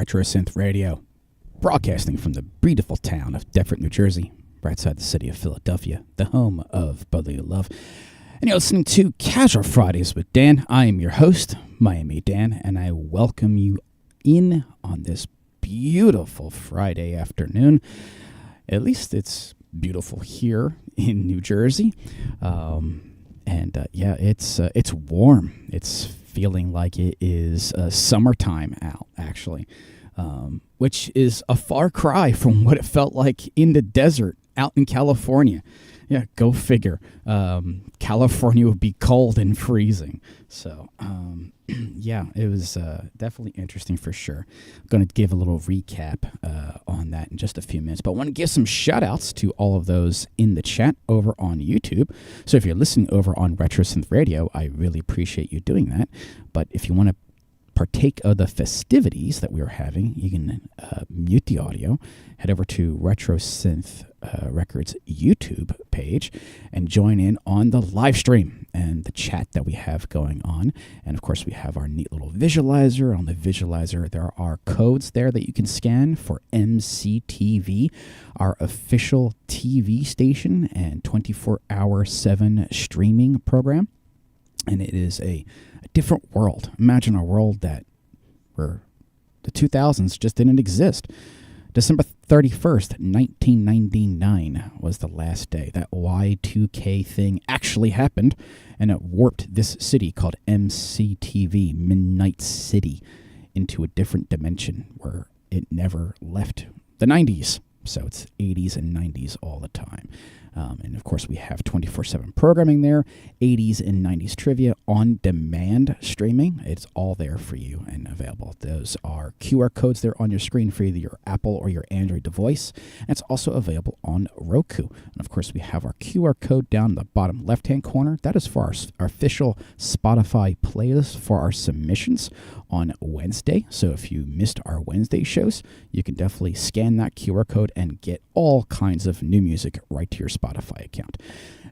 RetroSynth Radio, broadcasting from the beautiful town of Deptford, New Jersey, right outside the city of Philadelphia, the home of brotherly love. And you're listening to Casual Fridays with Dan. I am your host, Miami Dan, and I welcome you in on this beautiful Friday afternoon. At least it's beautiful here in New Jersey. It's warm. It's feeling like it is summertime out, actually, which is a far cry from what it felt like in the desert out in California. Yeah, go figure. California would be cold and freezing. So, it was definitely interesting for sure. I'm going to give a little recap on that in just a few minutes. But I want to give some shout-outs to all of those in the chat over on YouTube. So if you're listening over on RetroSynth Radio, I really appreciate you doing that. But if you want to partake of the festivities that we are having, you can mute the audio, head over to RetroSynth Records YouTube page, and join in on the live stream and the chat that we have going on. And of course, we have our neat little visualizer. On the visualizer, there are codes there that you can scan for MCTV, our official TV station and 24/7 streaming program. And it is a different world. Imagine a world where the 2000s just didn't exist. December 31st, 1999 was the last day that Y2K thing actually happened, and it warped this city called MCTV, Midnight City, into a different dimension where it never left the 90s. So it's 80s and 90s all the time. And of course, we have 24/7 programming there, 80s and 90s trivia, on-demand streaming. It's all there for you and available. Those are QR codes there on your screen for either your Apple or your Android device. And it's also available on Roku. And of course, we have our QR code down in the bottom left-hand corner. That is for our official Spotify playlist for our submissions on Wednesday. So if you missed our Wednesday shows, you can definitely scan that QR code and get all kinds of new music right to your Spotify account.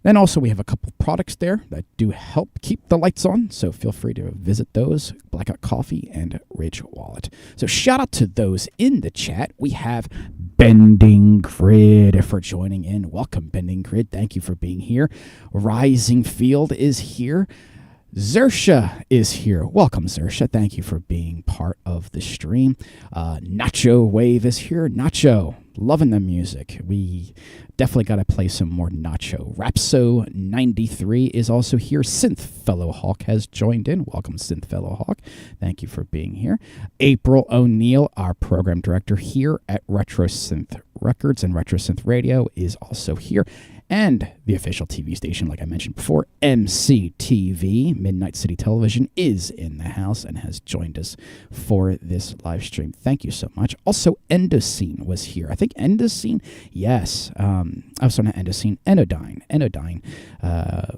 Then also we have a couple of products there that do help keep the lights on, so feel free to visit those, Blackout Coffee and Ridge Wallet. So shout out to those in the chat. We have Bending Grid for joining in. Welcome, Bending Grid. Thank you for being here. Rising Field is here. Zersha is here. Welcome, Zersha. Thank you for being part of the stream. Nacho Wave is here. Nacho, loving the music. We definitely got to play some more Nacho. Rapso93 is also here. Synth Fellow Hawk has joined in. Welcome, Synth Fellow Hawk. Thank you for being here. April O'Neill, our program director here at RetroSynth Records and RetroSynth Radio, is also here. And the official TV station, like I mentioned before, MCTV, Midnight City Television, is in the house and has joined us for this live stream. Thank you so much. Also, Endoscene was here. I think Endoscene, yes. Endoscene, Enodyne. Enodyne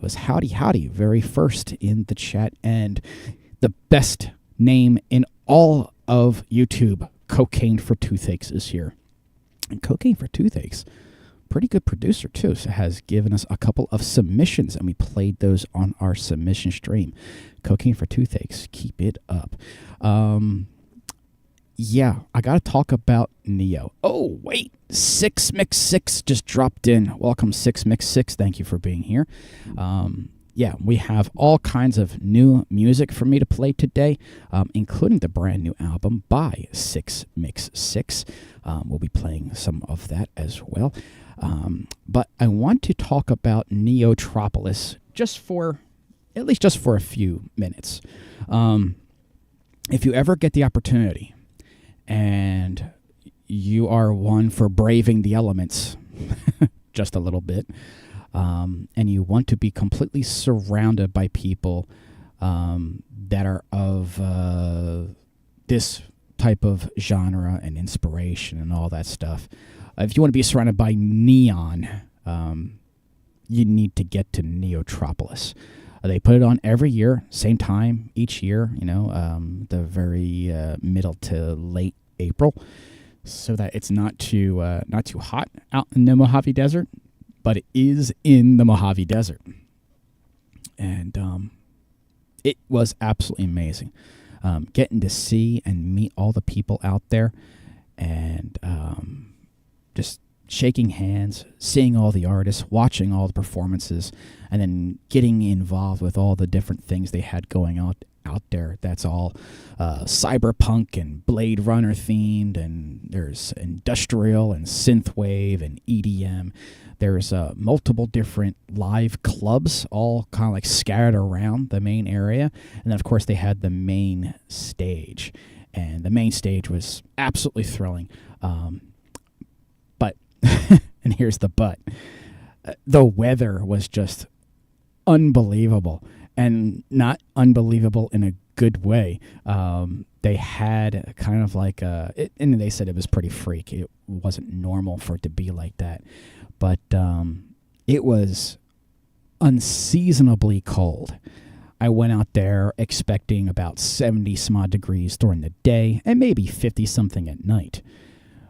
was howdy, very first in the chat. And the best name in all of YouTube, Cocaine for Toothaches, is here. And Cocaine for Toothaches, pretty good producer too, so has given us a couple of submissions, and we played those on our submission stream. Cocaine for Toothaches, keep it up. I gotta talk about Neo. Oh wait, 6mix6 just dropped in. Welcome, 6mix6. Thank you for being here. We have all kinds of new music for me to play today, including the brand new album by 6mix6. We'll be playing some of that as well. But I want to talk about Neotropolis just for a few minutes. If you ever get the opportunity and you are one for braving the elements just a little bit, and you want to be completely surrounded by people that are of this type of genre and inspiration and all that stuff, if you want to be surrounded by neon, you need to get to Neotropolis. They put it on every year, same time each year, the very middle to late April, so that it's not too hot out in the Mojave Desert, but it is in the Mojave Desert. And it was absolutely amazing. getting to see and meet all the people out there, and just shaking hands, seeing all the artists, watching all the performances, and then getting involved with all the different things they had going out there. That's all cyberpunk and Blade Runner themed, and there's industrial and synthwave and EDM. There's multiple different live clubs, all kind of like scattered around the main area. And then, of course, they had the main stage. And the main stage was absolutely thrilling. But, and here's the but, the weather was just unbelievable. And not unbelievable in a good way. They had kind of like and they said it was pretty freak. It wasn't normal for it to be like that. But it was unseasonably cold. I went out there expecting about 70-some-odd degrees during the day and maybe 50-something at night.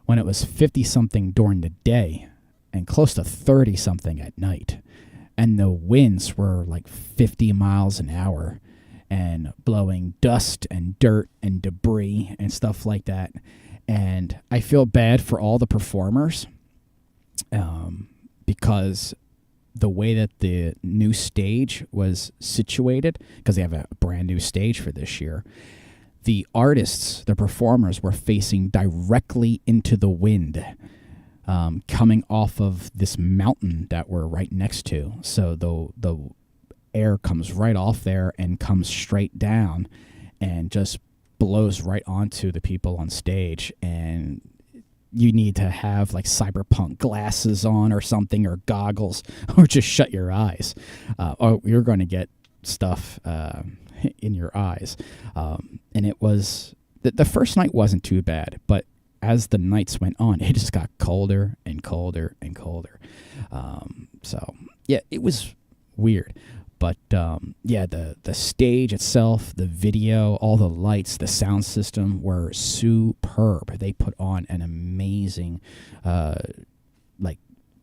When it was 50-something during the day and close to 30-something at night. And the winds were like 50 miles an hour and blowing dust and dirt and debris and stuff like that. And I feel bad for all the performers because the way that the new stage was situated, because they have a brand new stage for this year, the artists, the performers, were facing directly into the wind, coming off of this mountain that we're right next to. So the air comes right off there and comes straight down and just blows right onto the people on stage. And you need to have like cyberpunk glasses on or something, or goggles, or just shut your eyes, or you're going to get stuff in your eyes. And it was the first night wasn't too bad, but as the nights went on, it just got colder and colder and colder. So yeah, it was weird. But yeah, the stage itself, the video, all the lights, the sound system were superb. They put on an amazing like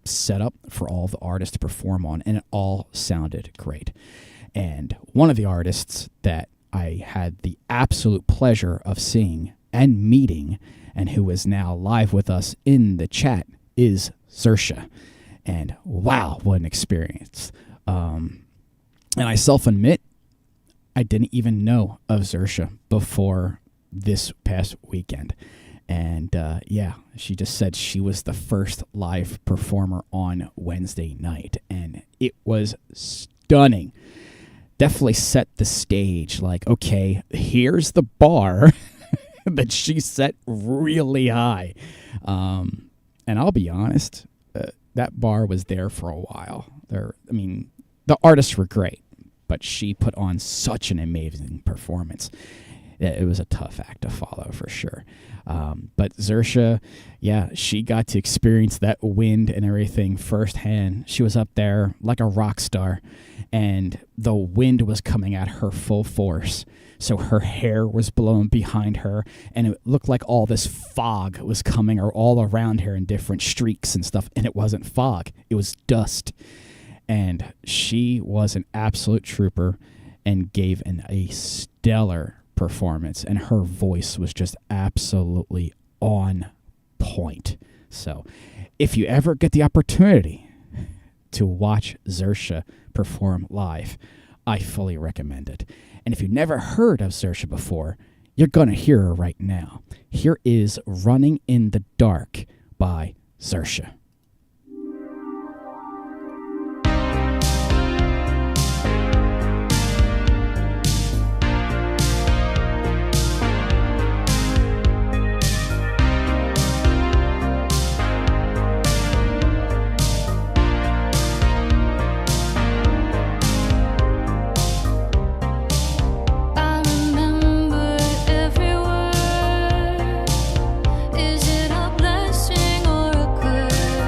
setup for all the artists to perform on, and it all sounded great. And one of the artists that I had the absolute pleasure of seeing and meeting, and who is now live with us in the chat, is Zersha. And wow, what an experience. And I self-admit, I didn't even know of Zersha before this past weekend. And yeah, she just said she was the first live performer on Wednesday night. And it was stunning. Definitely set the stage. Like, okay, here's the bar that she set really high. And I'll be honest, that bar was there for a while. The artists were great, but she put on such an amazing performance. It was a tough act to follow for sure. But Zersha, yeah, she got to experience that wind and everything firsthand. She was up there like a rock star, and the wind was coming at her full force. So her hair was blowing behind her, and it looked like all this fog was coming all around her in different streaks and stuff. And it wasn't fog, it was dust. And she was an absolute trooper and gave a stellar performance. And her voice was just absolutely on point. So if you ever get the opportunity to watch Zersha perform live, I fully recommend it. And if you've never heard of Zersha before, you're going to hear her right now. Here is Running in the Dark by Zersha. Is it a blessing or a curse?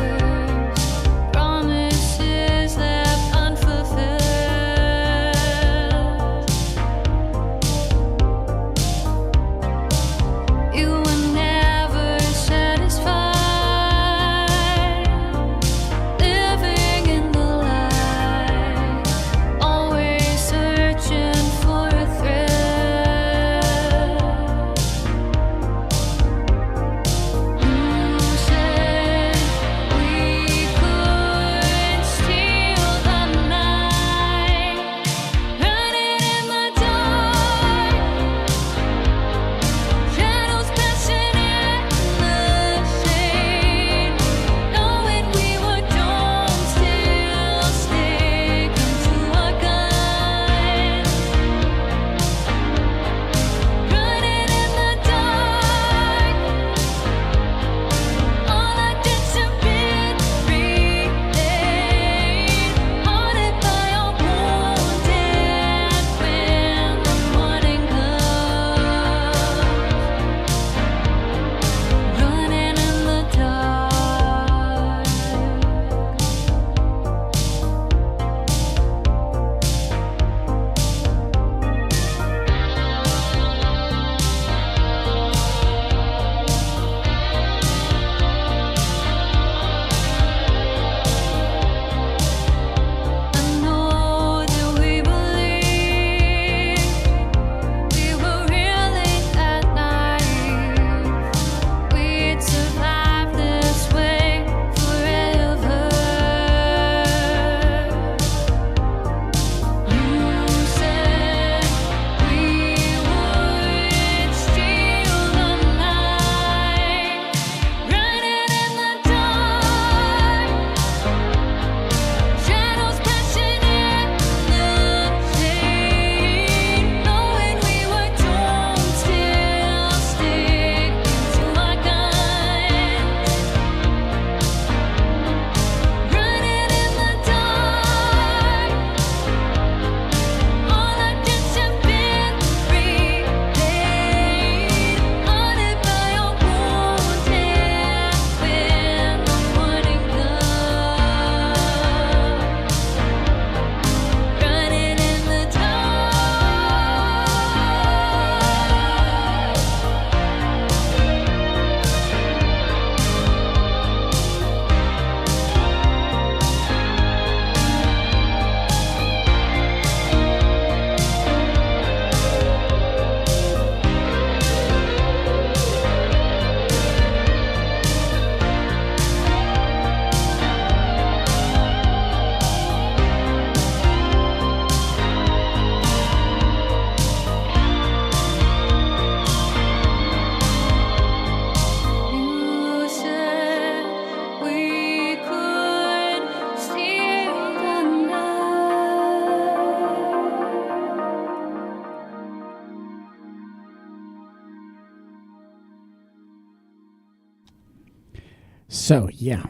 So, yeah,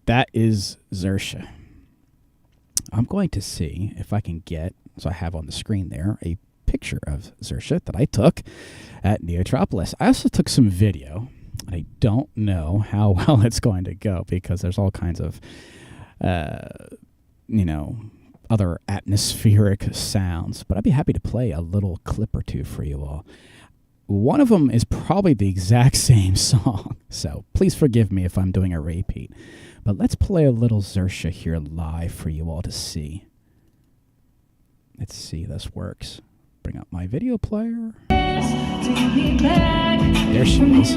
that is Xerxia. I'm going to see if I can get, so I have on the screen there, a picture of Xerxia that I took at Neotropolis. I also took some video. I don't know how well it's going to go because there's all kinds of, other atmospheric sounds. But I'd be happy to play a little clip or two for you all. One of them is probably the exact same song, so please forgive me if I'm doing a repeat. But let's play a little Xerxia here live for you all to see. Let's see if this works. Bring up my video player. There she is.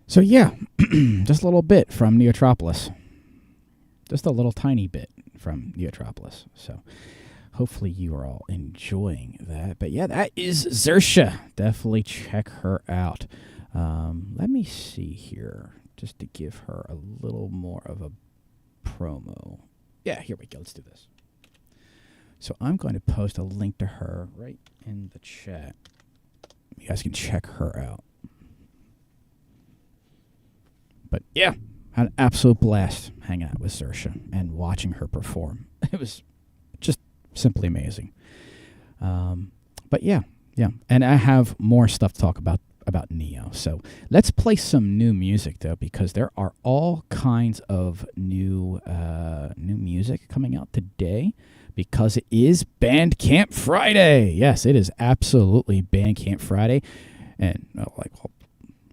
So yeah, just a little bit from Neotropolis. Just a little tiny bit from Neotropolis. So hopefully you are all enjoying that. But yeah, that is Xersha. Definitely check her out. Let me see here, just to give her a little more of a promo. Yeah, here we go. Let's do this. So I'm going to post a link to her right in the chat. You guys can check her out. But yeah, had an absolute blast hanging out with Xersha and watching her perform. It was just simply amazing. But yeah. And I have more stuff to talk about Neo. So let's play some new music, though, because there are all kinds of new music coming out today, because it is Bandcamp Friday. Yes, it is absolutely Bandcamp Friday. And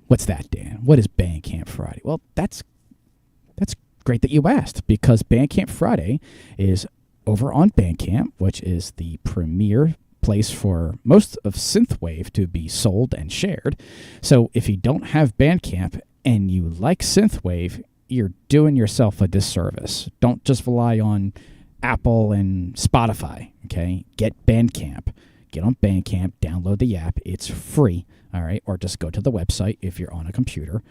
what's that, Dan? What is Bandcamp Friday? Well, that's great that you asked, because Bandcamp Friday is over on Bandcamp, which is the premier place for most of synthwave to be sold and shared. So if you don't have Bandcamp and you like synthwave, you're doing yourself a disservice. Don't just rely on Apple and Spotify, okay? Get Bandcamp. Get on Bandcamp, download the app. It's free, all right? Or just go to the website if you're on a computer,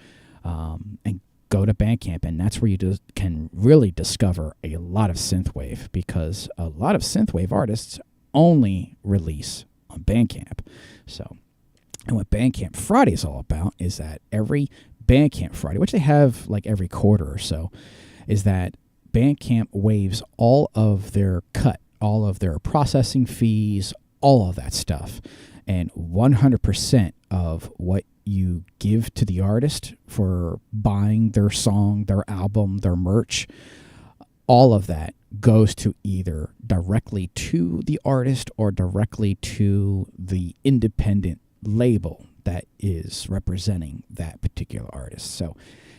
and go to Bandcamp, and that's where you can really discover a lot of synthwave, because a lot of synthwave artists only release on Bandcamp. So, and what Bandcamp Friday is all about is that every Bandcamp Friday, which they have like every quarter or so, is that Bandcamp waives all of their cut, all of their processing fees, all of that stuff. And 100% of what you give to the artist for buying their song, their album, their merch, all of that goes to either directly to the artist or directly to the independent label that is representing that particular artist. So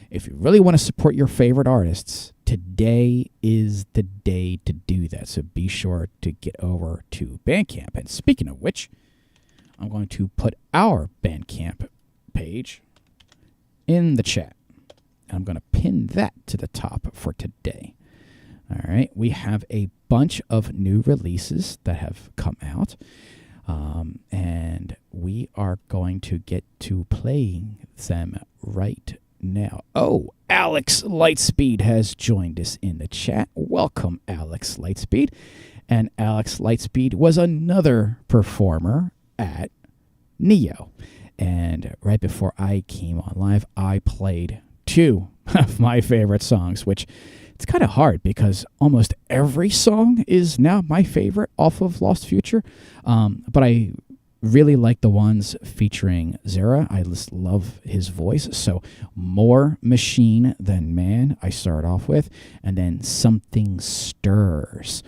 if you really want to support your favorite artists, today is the day to do that. So be sure to get over to Bandcamp. And speaking of which, I'm going to put our Bandcamp page in the chat. And I'm going to pin that to the top for today. All right, we have a bunch of new releases that have come out, and we are going to get to playing them right now. Oh, Alex Lightspeed has joined us in the chat. Welcome, Alex Lightspeed. And Alex Lightspeed was another performer at Neo. And right before I came on live, I played two of my favorite songs, which it's kind of hard because almost every song is now my favorite off of Lost Future. But I really like the ones featuring Zara. I just love his voice. So More Machine Than Man, I start off with, and then Something Stirs.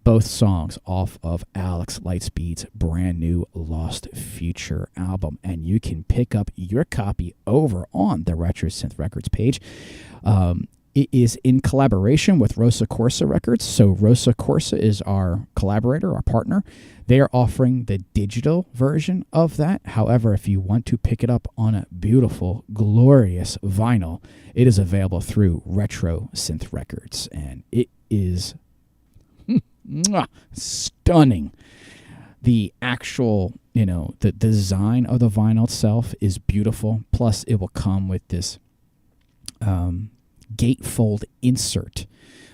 Both songs off of Alex Lightspeed's brand new Lost Future album. And you can pick up your copy over on the RetroSynth Records page. It is in collaboration with Rosa Corsa Records. So Rosa Corsa is our collaborator, our partner. They are offering the digital version of that. However, if you want to pick it up on a beautiful, glorious vinyl, it is available through RetroSynth Records. And it is stunning. The actual, the design of the vinyl itself is beautiful. Plus, it will come with this gatefold insert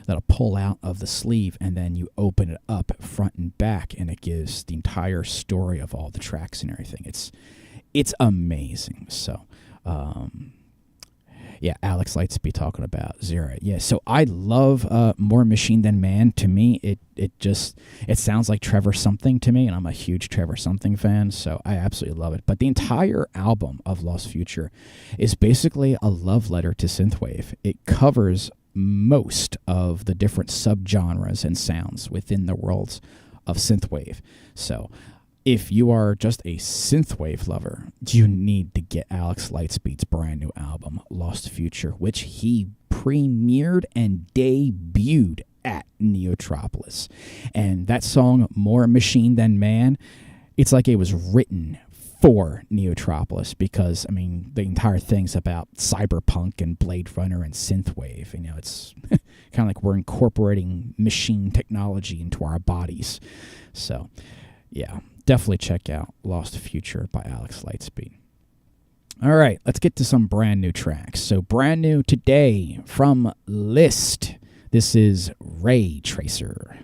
that'll pull out of the sleeve, and then you open it up front and back, and it gives the entire story of all the tracks and everything. It's amazing. So yeah, Alex Lightspeed talking about Zara. Yeah, so I love More Machine Than Man. To me, it sounds like Trevor Something to me, and I'm a huge Trevor Something fan, so I absolutely love it. But the entire album of Lost Future is basically a love letter to synthwave. It covers most of the different subgenres and sounds within the worlds of synthwave. So if you are just a synthwave lover, you need to get Alex Lightspeed's brand new album, Lost Future, which he premiered and debuted at Neotropolis. And that song, More Machine Than Man, it's like it was written for Neotropolis, because I mean the entire thing's about cyberpunk and Blade Runner and synthwave. You know, it's kind of like we're incorporating machine technology into our bodies. So yeah, definitely check out Lost Future by Alex Lightspeed. All right, let's get to some brand new tracks. So brand new today from List, this is Ray Tracer.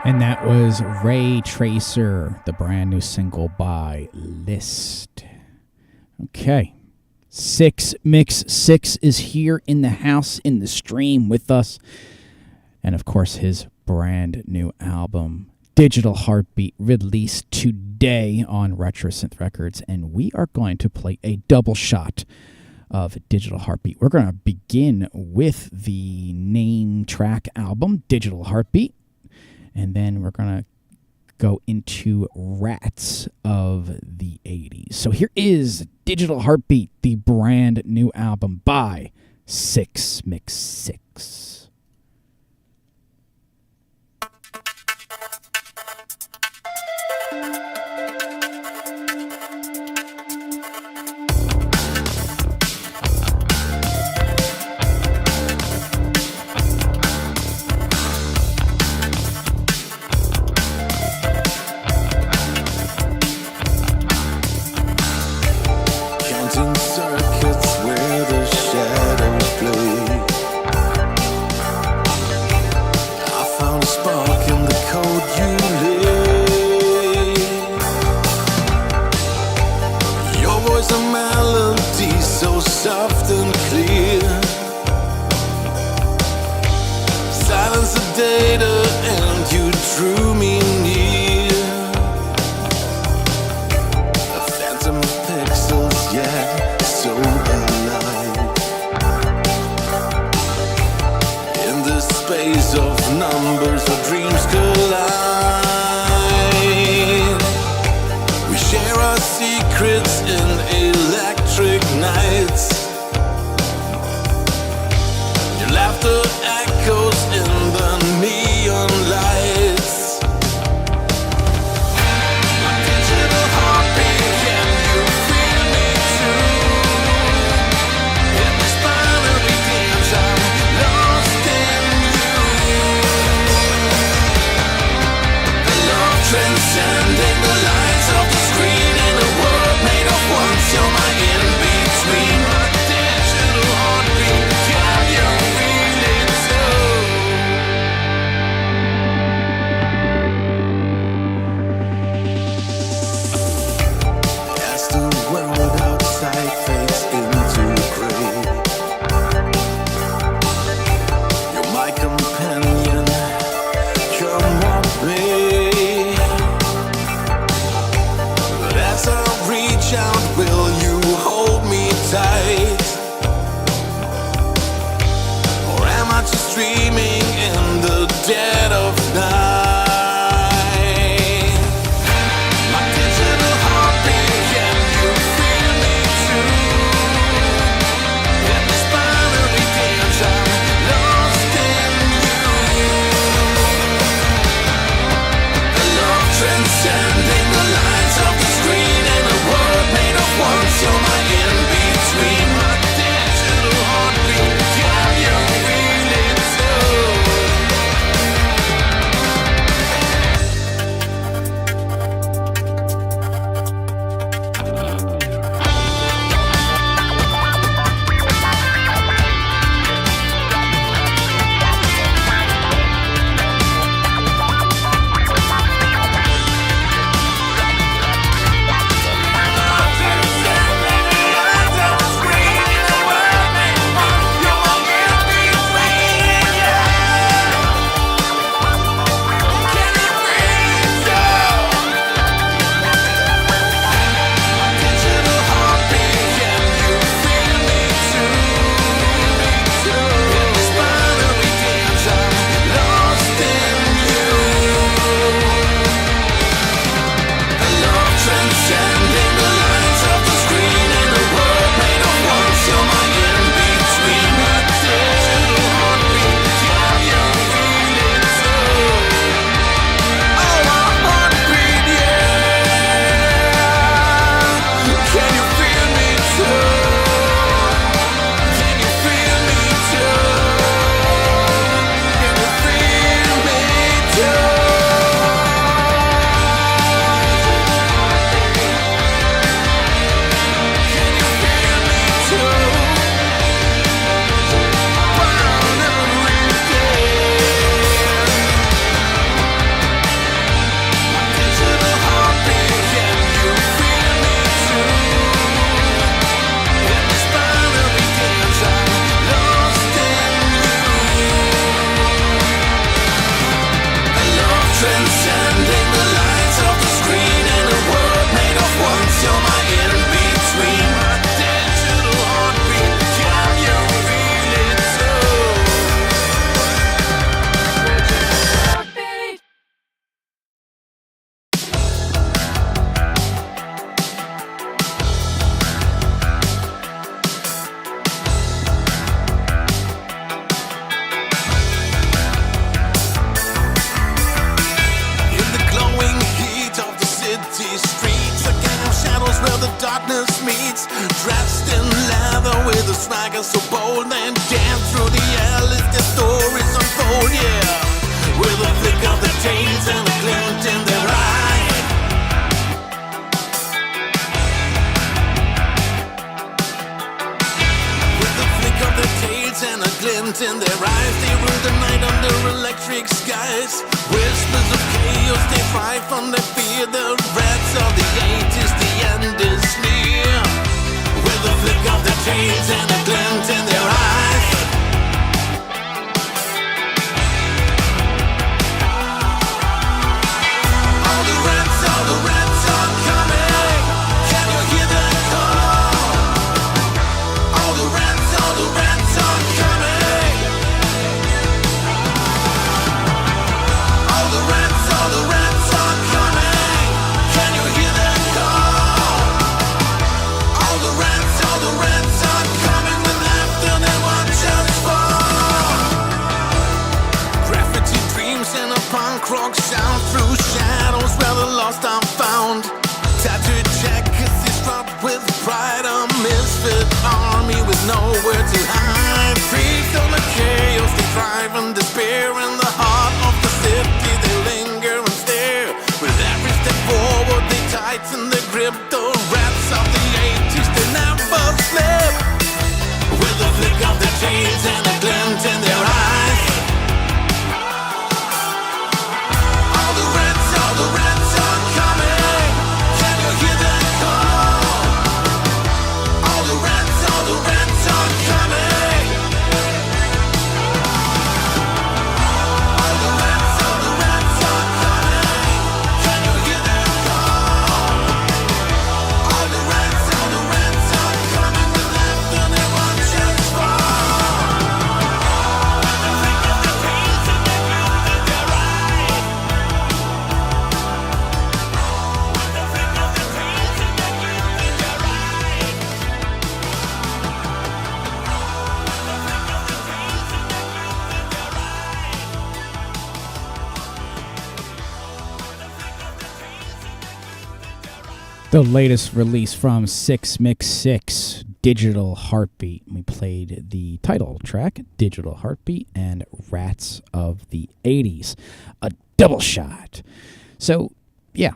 And that was Ray Tracer, the brand new single by List. Okay, Mix 6 is here in the house, in the stream with us. And of course, his brand new album, Digital Heartbeat, released today on RetroSynth Records. And we are going to play a double shot of Digital Heartbeat. We're going to begin with the name track album, Digital Heartbeat. And then we're going to go into Rats of the 80s. So here is Digital Heartbeat, the brand new album by Mix 6. Can you feel it too? darkness meets, dressed in leather with a swagger so bold, and dance through the alleys, the stories unfold, yeah. With a flick of the tails and a glint in their eye. With a flick of the tails and a glint in their eyes, they rule the night under electric skies. Whispers of chaos, they fight from their fear. The rats of the 80s, the end is near. With a flick of the tails and a glint in their eyes. All the rats are coming. Can you hear them call? All the rats are coming. All the rats are coming. Can you hear them call? All the rats are coming with laughter they watch us fall. Graffiti dreams and a punk rock sound through shadows where the lost are found. Tattooed jackets disrupt with pride, a misfit army with nowhere to hide. Free from the chaos, they thrive in despair. In the heart of the city, they linger and stare. With every step forward, they tighten the grip. The rats of the 80s, they never slip. With a flick of the chains and a glint in their eyes. All the rats are coming. Can you hear them call? All the rats are coming. All the rats are coming. Can you hear them call? All the rats are coming with laughter they watch us fall. The flick of the tails and the glint in their eyes. The flick of the tails and the glint in their eyes. The latest release from 6mix6, Digital Heartbeat. We played the title track, Digital Heartbeat, and Rats of the 80s. A double shot. So, yeah,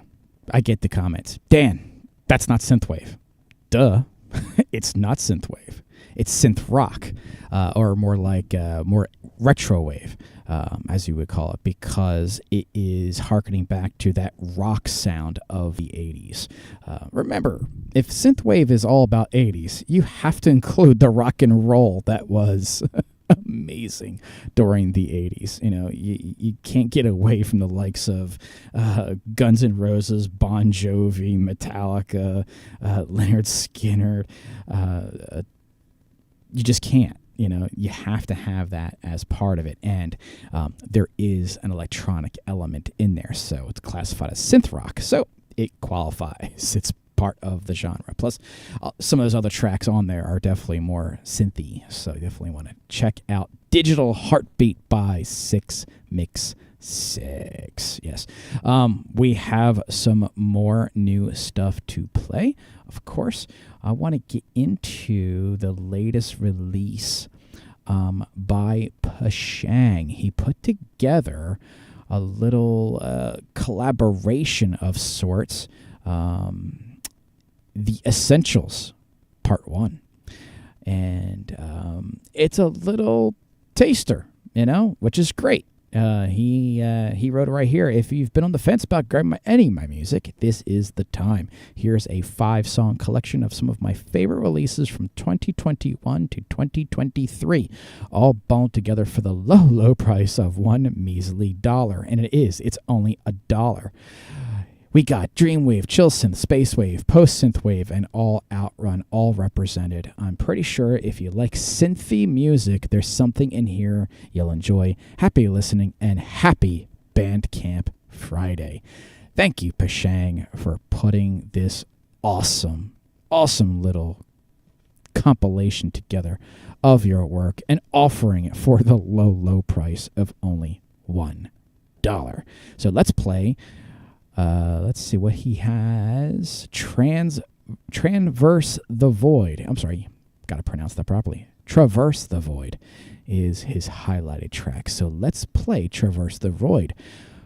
I get the comments. Dan, that's not synthwave. Duh. It's not synthwave. It's synth rock, or more like more retrowave, as you would call it, because it is hearkening back to that rock sound of the 80s. Remember, if synthwave is all about 80s, you have to include the rock and roll that was amazing during the 80s. You know, you can't get away from the likes of Guns N' Roses, Bon Jovi, Metallica, Leonard Skinner. You just can't. You know, you have to have that as part of it. And there is an electronic element in there. So it's classified as synth rock. So it qualifies. It's part of the genre. Plus, some of those other tracks on there are definitely more synthy. So you definitely want to check out Digital Heartbeat by 6mix6. Yes. We have some more new stuff to play. Of course, I want to get into the latest release by Pashang. He put together a little collaboration of sorts, The Essentials, Part 1. And it's a little taster, you know, which is great. He wrote it right here. If you've been on the fence about grabbing any of my music, this is the time. Here's a 5-song collection of some of my favorite releases from 2021 to 2023, all bundled together for the low, low price of $1 measly. And it's only $1. We got Dreamwave, Chill Synth, Space Wave, Post Synthwave, and All Outrun, all represented. I'm pretty sure if you like synthy music, there's something in here you'll enjoy. Happy listening and happy Bandcamp Friday. Thank you, Pashang, for putting this awesome little compilation together of your work and offering it for the low, low price of only $1. So let's play. Let's see what he has. Transverse the Void. I'm sorry, got to pronounce that properly. Traverse the Void is his highlighted track. So let's play Traverse the Void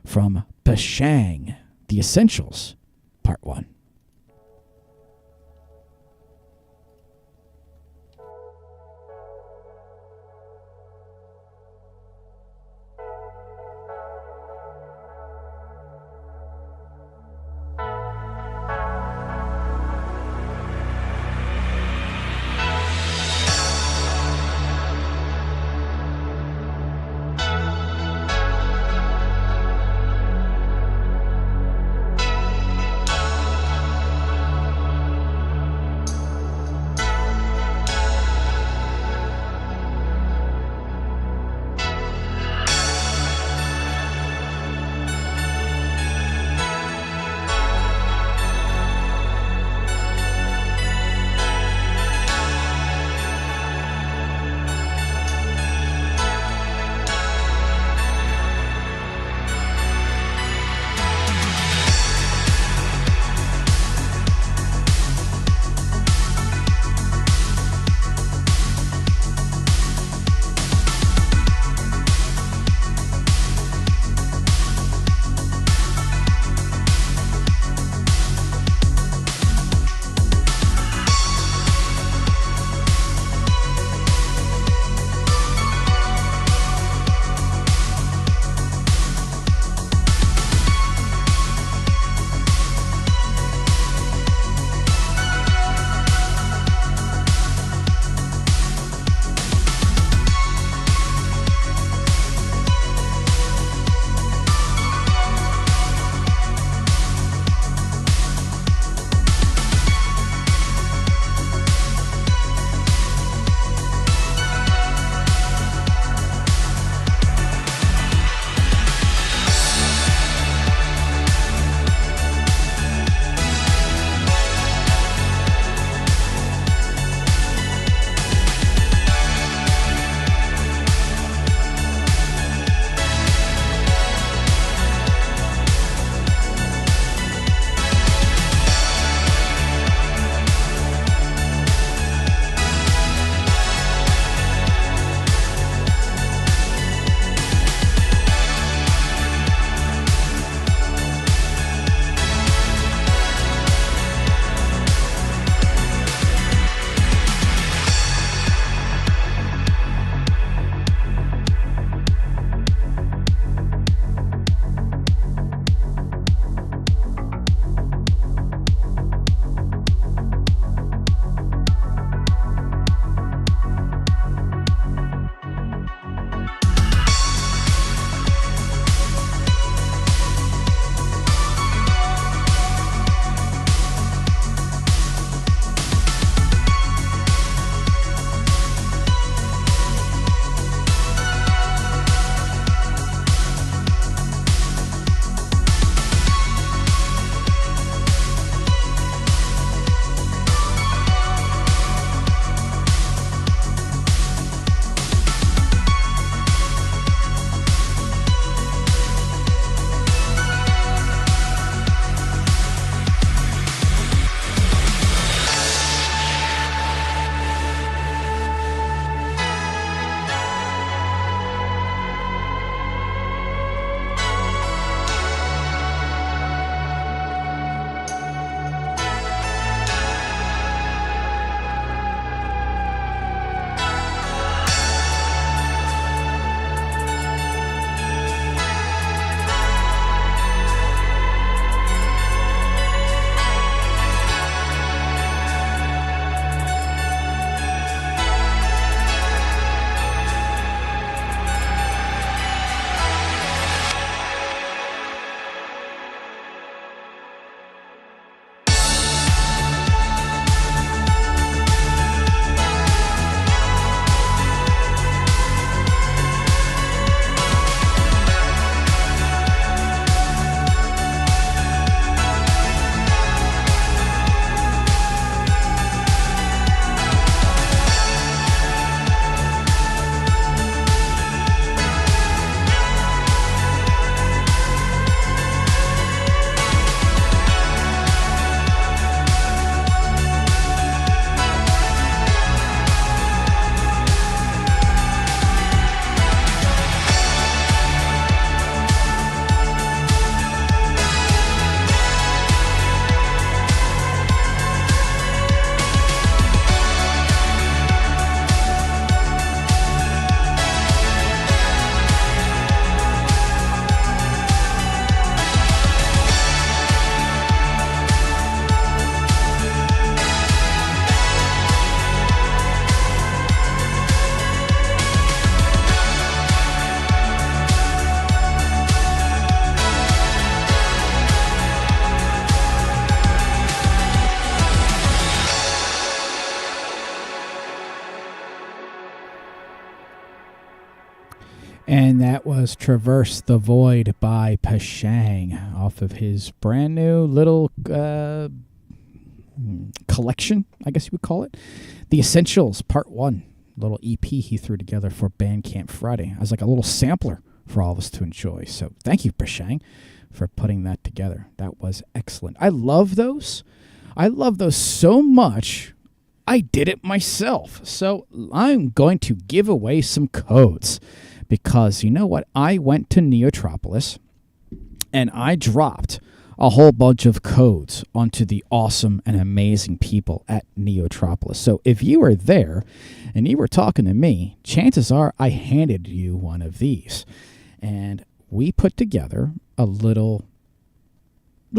from Pashang, The Essentials, Part 1. And that was Traverse the Void by Pashang off of his brand new little collection, I guess you would call it. The Essentials Part 1, little EP he threw together for Bandcamp Friday as like a little sampler for all of us to enjoy. So thank you, Pashang, for putting that together. That was excellent. I love those. I love those so much, I did it myself. So I'm going to give away some codes. Because you know what? I went to Neotropolis and I dropped a whole bunch of codes onto the awesome and amazing people at Neotropolis. So if you were there and you were talking to me, chances are I handed you one of these. And we put together a little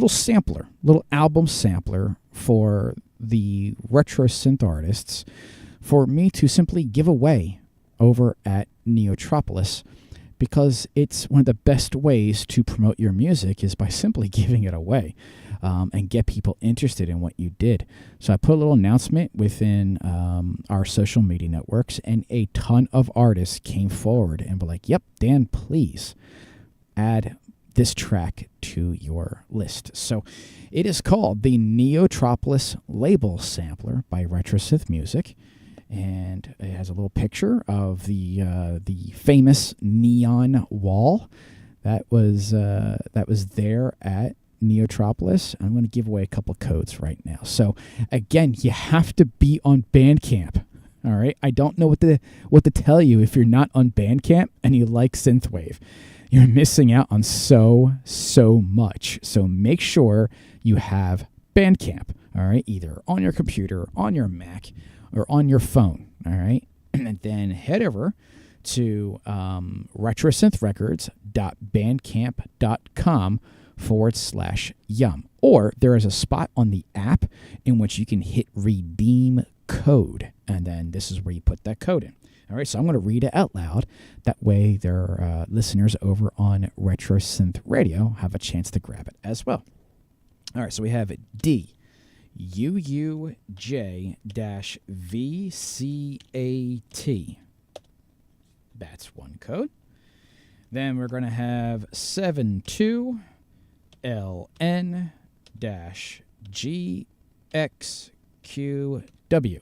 sampler, little album sampler for the RetroSynth artists for me to simply give away over at Neotropolis, because it's one of the best ways to promote your music is by simply giving it away and get people interested in what you did. So I put a little announcement within our social media networks, and a ton of artists came forward and were like, yep, Dan, please add this track to your list. So it is called the Neotropolis Label Sampler by RetroSynth Music. And it has a little picture of the famous neon wall that was there at Neotropolis. I'm going to give away a couple codes right now. So again, you have to be on Bandcamp. All right, I don't know what to tell you if you're not on Bandcamp and you like synthwave. You're missing out on so much. So make sure you have Bandcamp. All right, either on your computer, on your Mac, or on your phone, all right? And then head over to retrosynthrecords.bandcamp.com/yum. Or there is a spot on the app in which you can hit redeem code, and then this is where you put that code in. All right, so I'm going to read it out loud. That way their listeners over on RetroSynth Radio have a chance to grab it as well. All right, so we have D. UUJ-VCAT. That's one code. Then we're going to have 72LN-GXQW.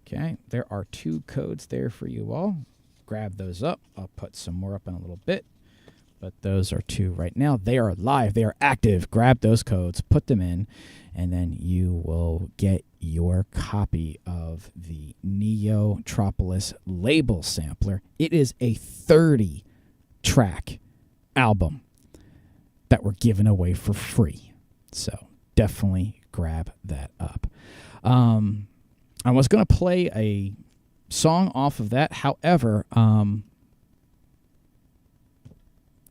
Okay, there are two codes there for you all. Grab those up. I'll put some more up in a little bit. But those are two right now. They are live. They are active. Grab those codes, put them in, and then you will get your copy of the Neotropolis label sampler. It is a 30-track album that we're giving away for free. So definitely grab that up. I was going to play a song off of that. However,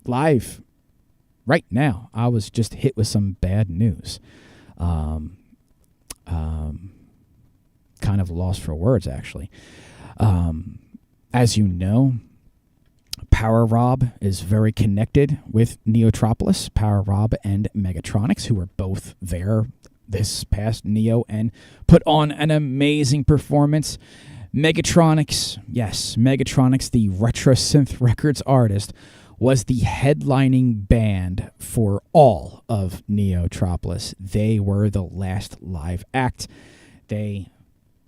live right now, I was just hit with some bad news. Kind of lost for words, actually. As you know, Power Rob is very connected with Neotropolis. Power Rob and Megatronics, who were both there this past Neo and put on an amazing performance. Megatronics, yes, Megatronics, the RetroSynth Records artist, was the headlining band for all of Neotropolis. They were the last live act. They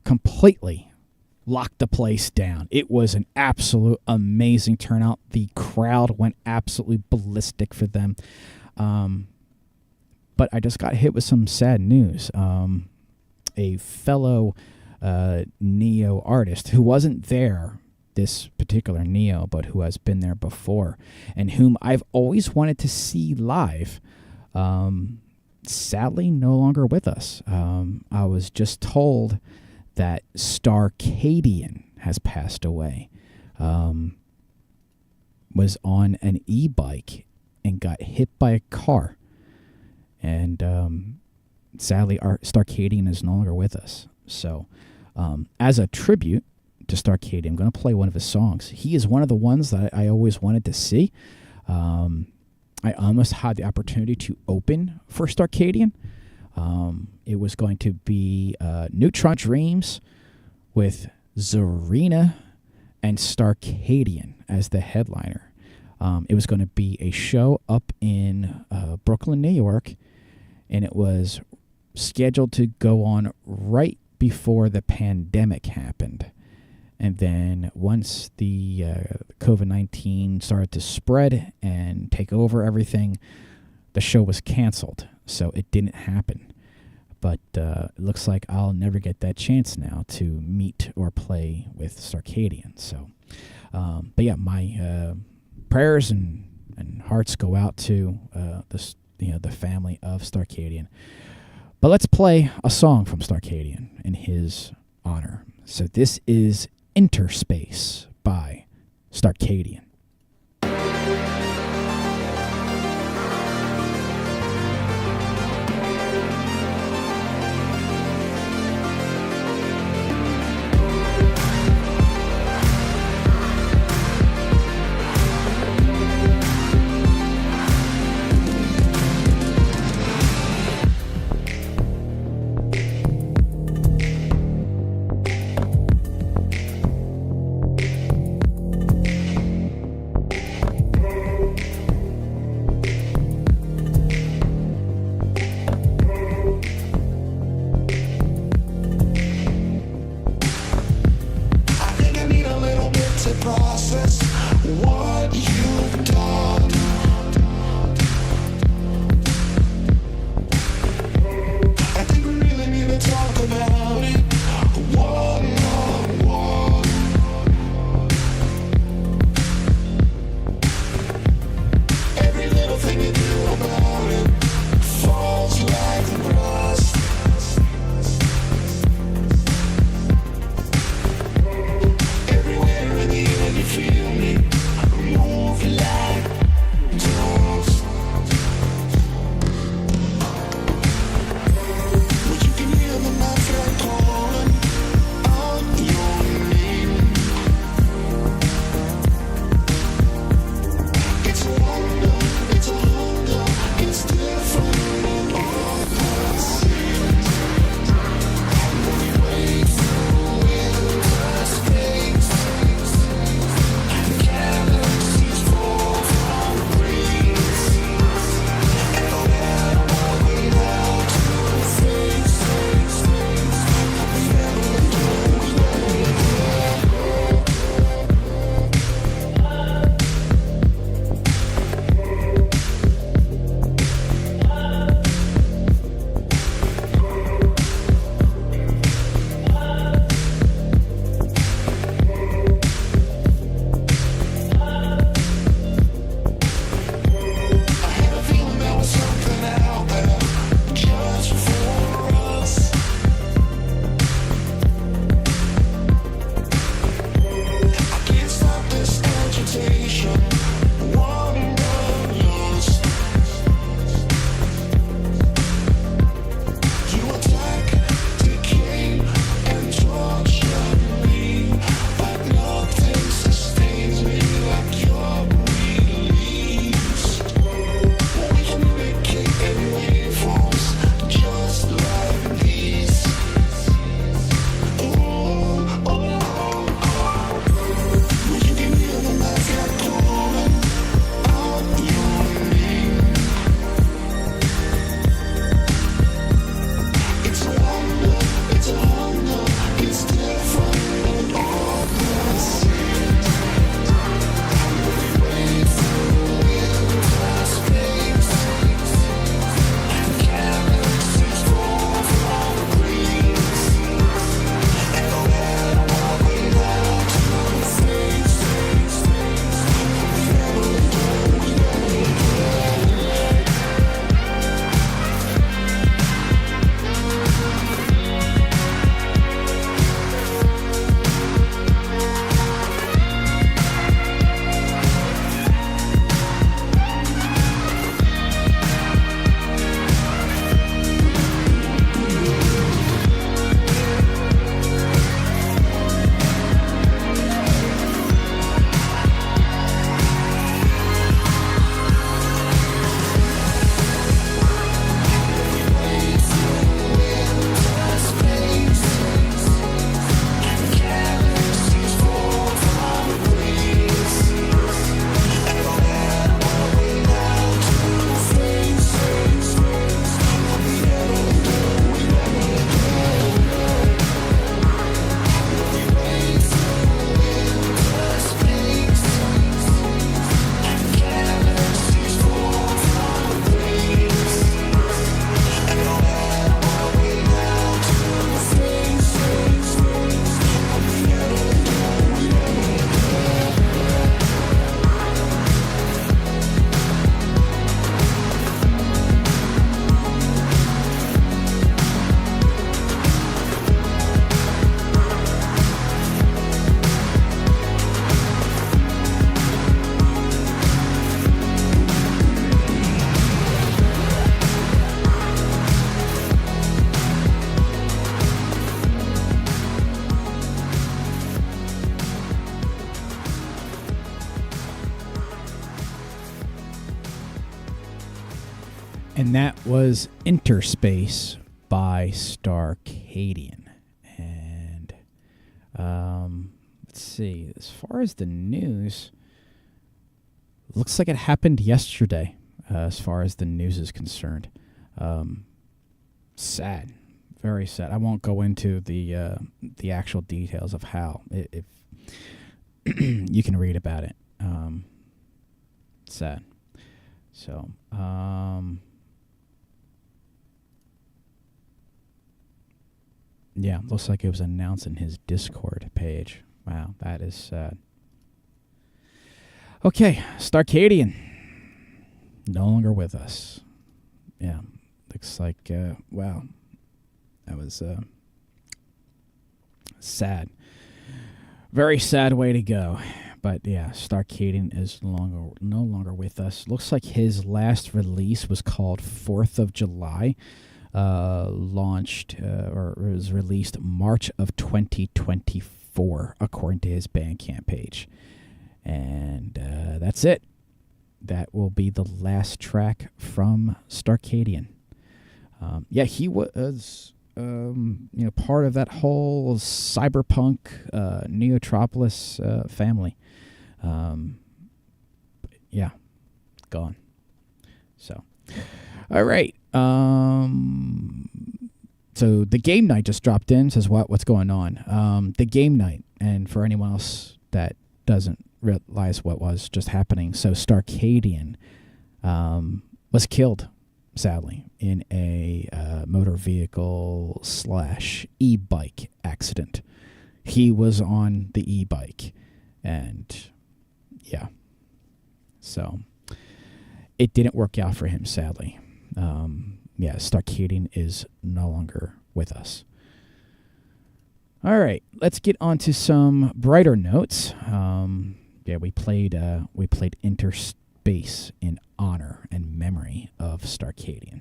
completely locked the place down. It was an absolute amazing turnout. The crowd went absolutely ballistic for them. But I just got hit with some sad news. A fellow Neo artist who wasn't there this particular Neo, but who has been there before, and whom I've always wanted to see live, sadly no longer with us. I was just told that Starcadian has passed away. Was on an e-bike and got hit by a car. And sadly, our Starcadian is no longer with us. So as a tribute to Starcadian, I'm going to play one of his songs. He is one of the ones that I always wanted to see. I almost had the opportunity to open for Starcadian. It was going to be Neutron Dreams with Zarina and Starcadian as the headliner. It was going to be a show up in Brooklyn, New York, and it was scheduled to go on right before the pandemic happened. And then once the COVID-19 started to spread and take over everything, the show was canceled, so it didn't happen. But it looks like I'll never get that chance now to meet or play with Starcadian. So, but yeah, my prayers and hearts go out to the family of Starcadian. But let's play a song from Starcadian in his honor. So this is Interspace by Starcadian. And that was Interspace by Starcadian. And let's see. As far as the news, looks like it happened yesterday. As far as the news is concerned, sad, very sad. I won't go into the actual details of how. If you can read about it, sad. So. Yeah, looks like it was announced in his Discord page. Wow, that is sad. Okay, Starcadian. No longer with us. Yeah, looks like, wow, that was sad. Very sad way to go. But yeah, Starcadian is no longer with us. Looks like his last release was called 4th of July. Launched or was released March of 2024, according to his Bandcamp page. And that's it. That will be the last track from Starcadian. Yeah, he was part of that whole cyberpunk Neotropolis family. Yeah, gone. So, all right. So the game night just dropped in. Says what's going on? The game night, and for anyone else that doesn't realize what was just happening, so Starcadian was killed, sadly, in a motor vehicle / e-bike accident. He was on the e-bike, and yeah, so it didn't work out for him, sadly. Yeah, Starcadian is no longer with us. All right, let's get on to some brighter notes. Yeah, we played Interspace in honor and memory of Starcadian.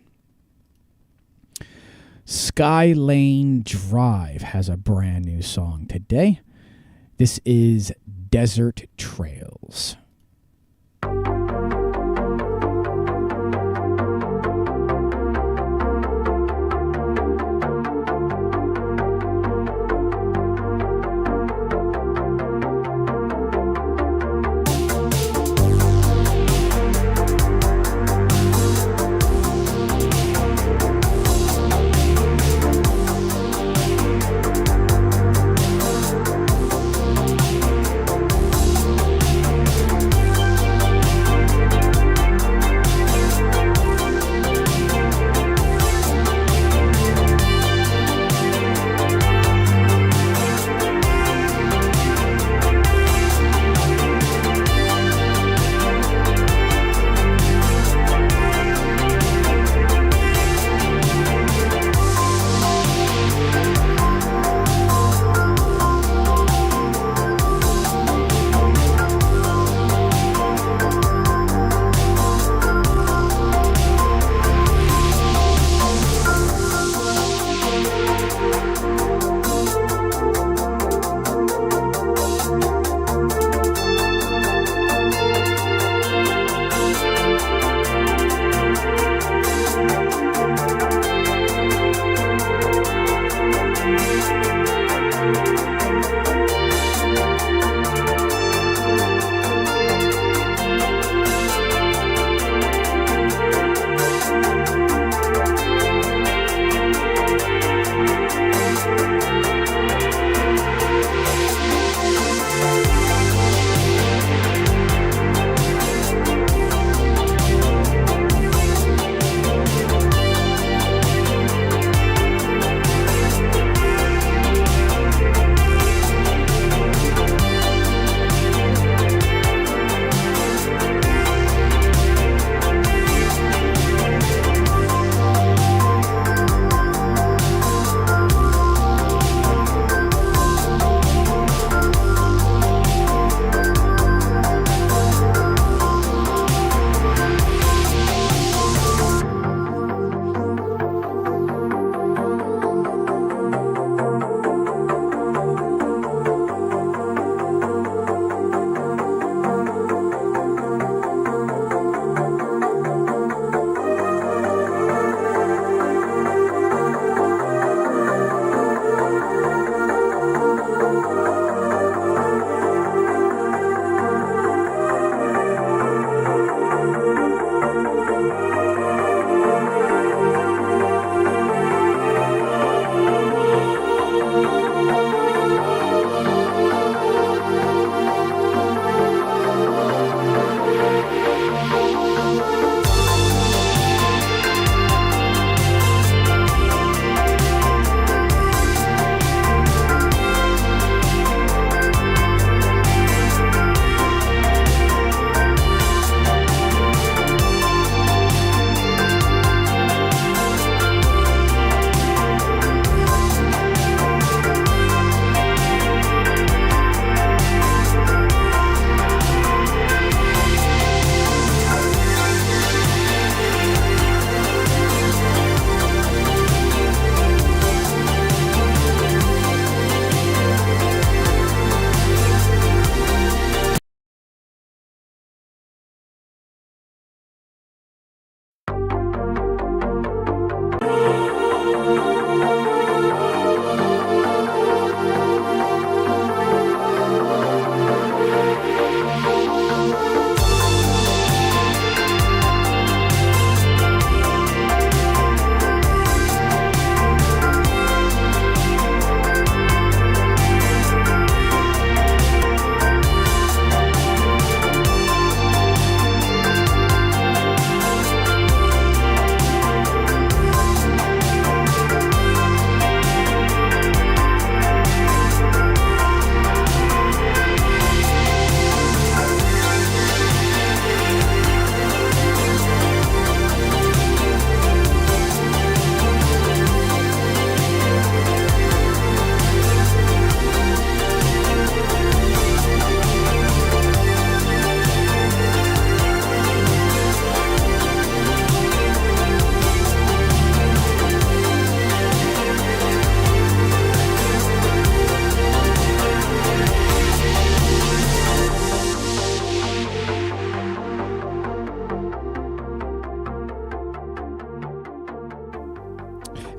Skylane Drive has a brand new song today. This is Desert Trails.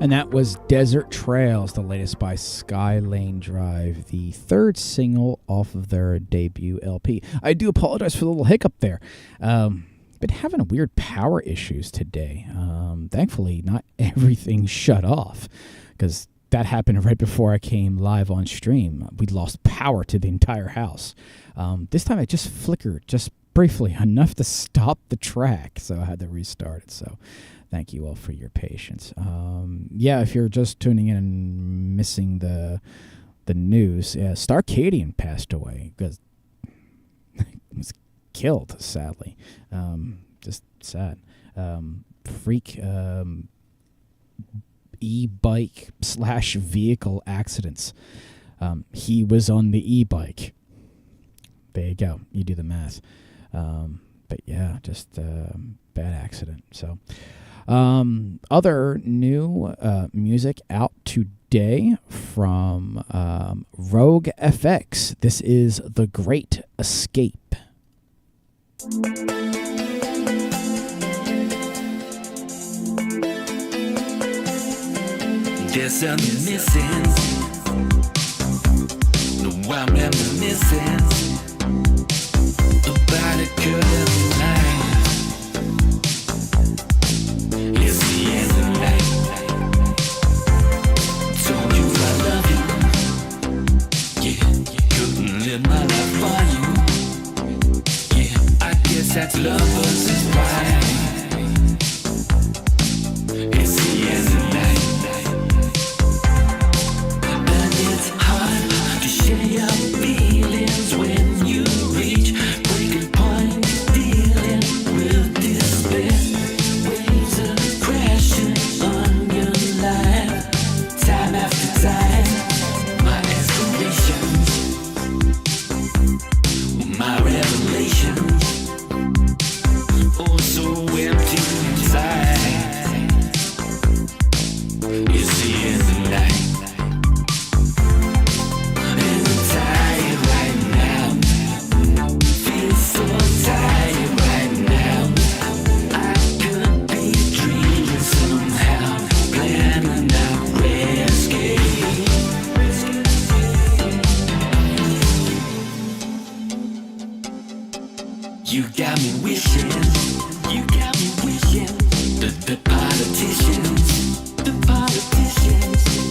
And that was Desert Trails, the latest by Skylane Drive, the third single off of their debut LP. I do apologize for the little hiccup there. Been having weird power issues today. Thankfully, not everything shut off, because that happened right before I came live on stream. We lost power to the entire house. This time it just flickered, just briefly, enough to stop the track, so I had to restart it. So thank you all for your patience. Yeah, if you're just tuning in and missing the news, Starcadian passed away because he was killed, sadly. Just sad. Freak e-bike / vehicle accidents. He was on the e-bike. There you go. You do the math. But yeah, just bad accident. So other new music out today from Rogue FX. This is The Great Escape. There's something missing. No, I'm reminiscing about a girl of life. It's the end of the night. Told you I love you. Yeah, couldn't live my life for you. Yeah, I guess that's lovers is right. It's the end of the night. It's hard to share your feelings when you reach breaking point, dealing with despair. Waves are crashing on your life, time after time. My aspirations, my revelations, oh so empty inside. It's the end of the night. You got me wishing that the politicians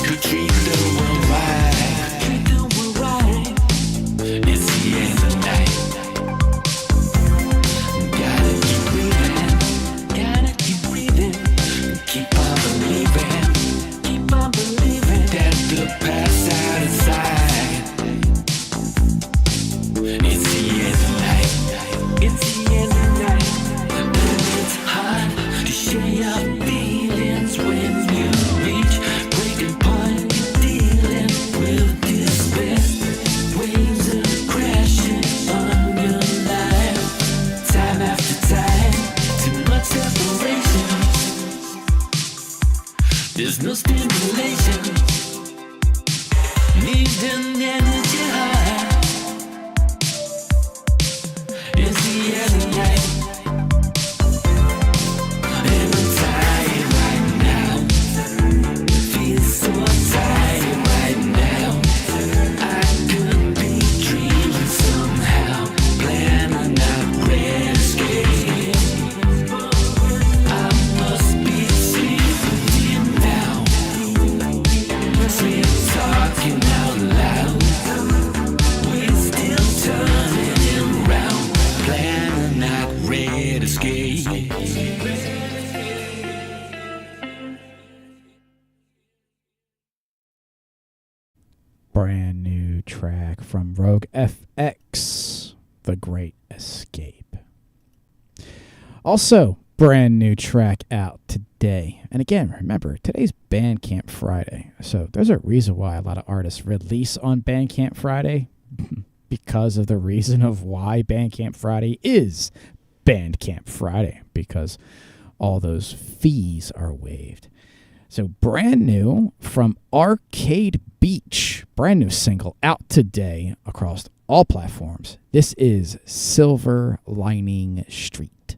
could treat the world right. It's the end of the night. Gotta keep breathing, keep on believing that the past out of sight. It's the end of the night. It's the end of the night. And it's hard to share your feelings when you reach breaking point, dealing with despair. Waves are crashing on your life, time after time. Too much separation. There's no stimulation. Need an energy high. It's the end of the night. And I'm tired right now. Feel so tired right now. I could be dreaming somehow, planning out great escape. I must be sleeping deep now. Sleep talking out loud. We're still turning around, planning out great escape. Brand new track from Rogue FX, The Great Escape. Also, brand new track out today. And again, remember, today's Bandcamp Friday. So there's a reason why a lot of artists release on Bandcamp Friday. Because of the reason of why Bandcamp Friday is Bandcamp Friday. Because all those fees are waived. So brand new from Arcade Beach. Brand new single out today across all platforms. This is Silver Lining Street.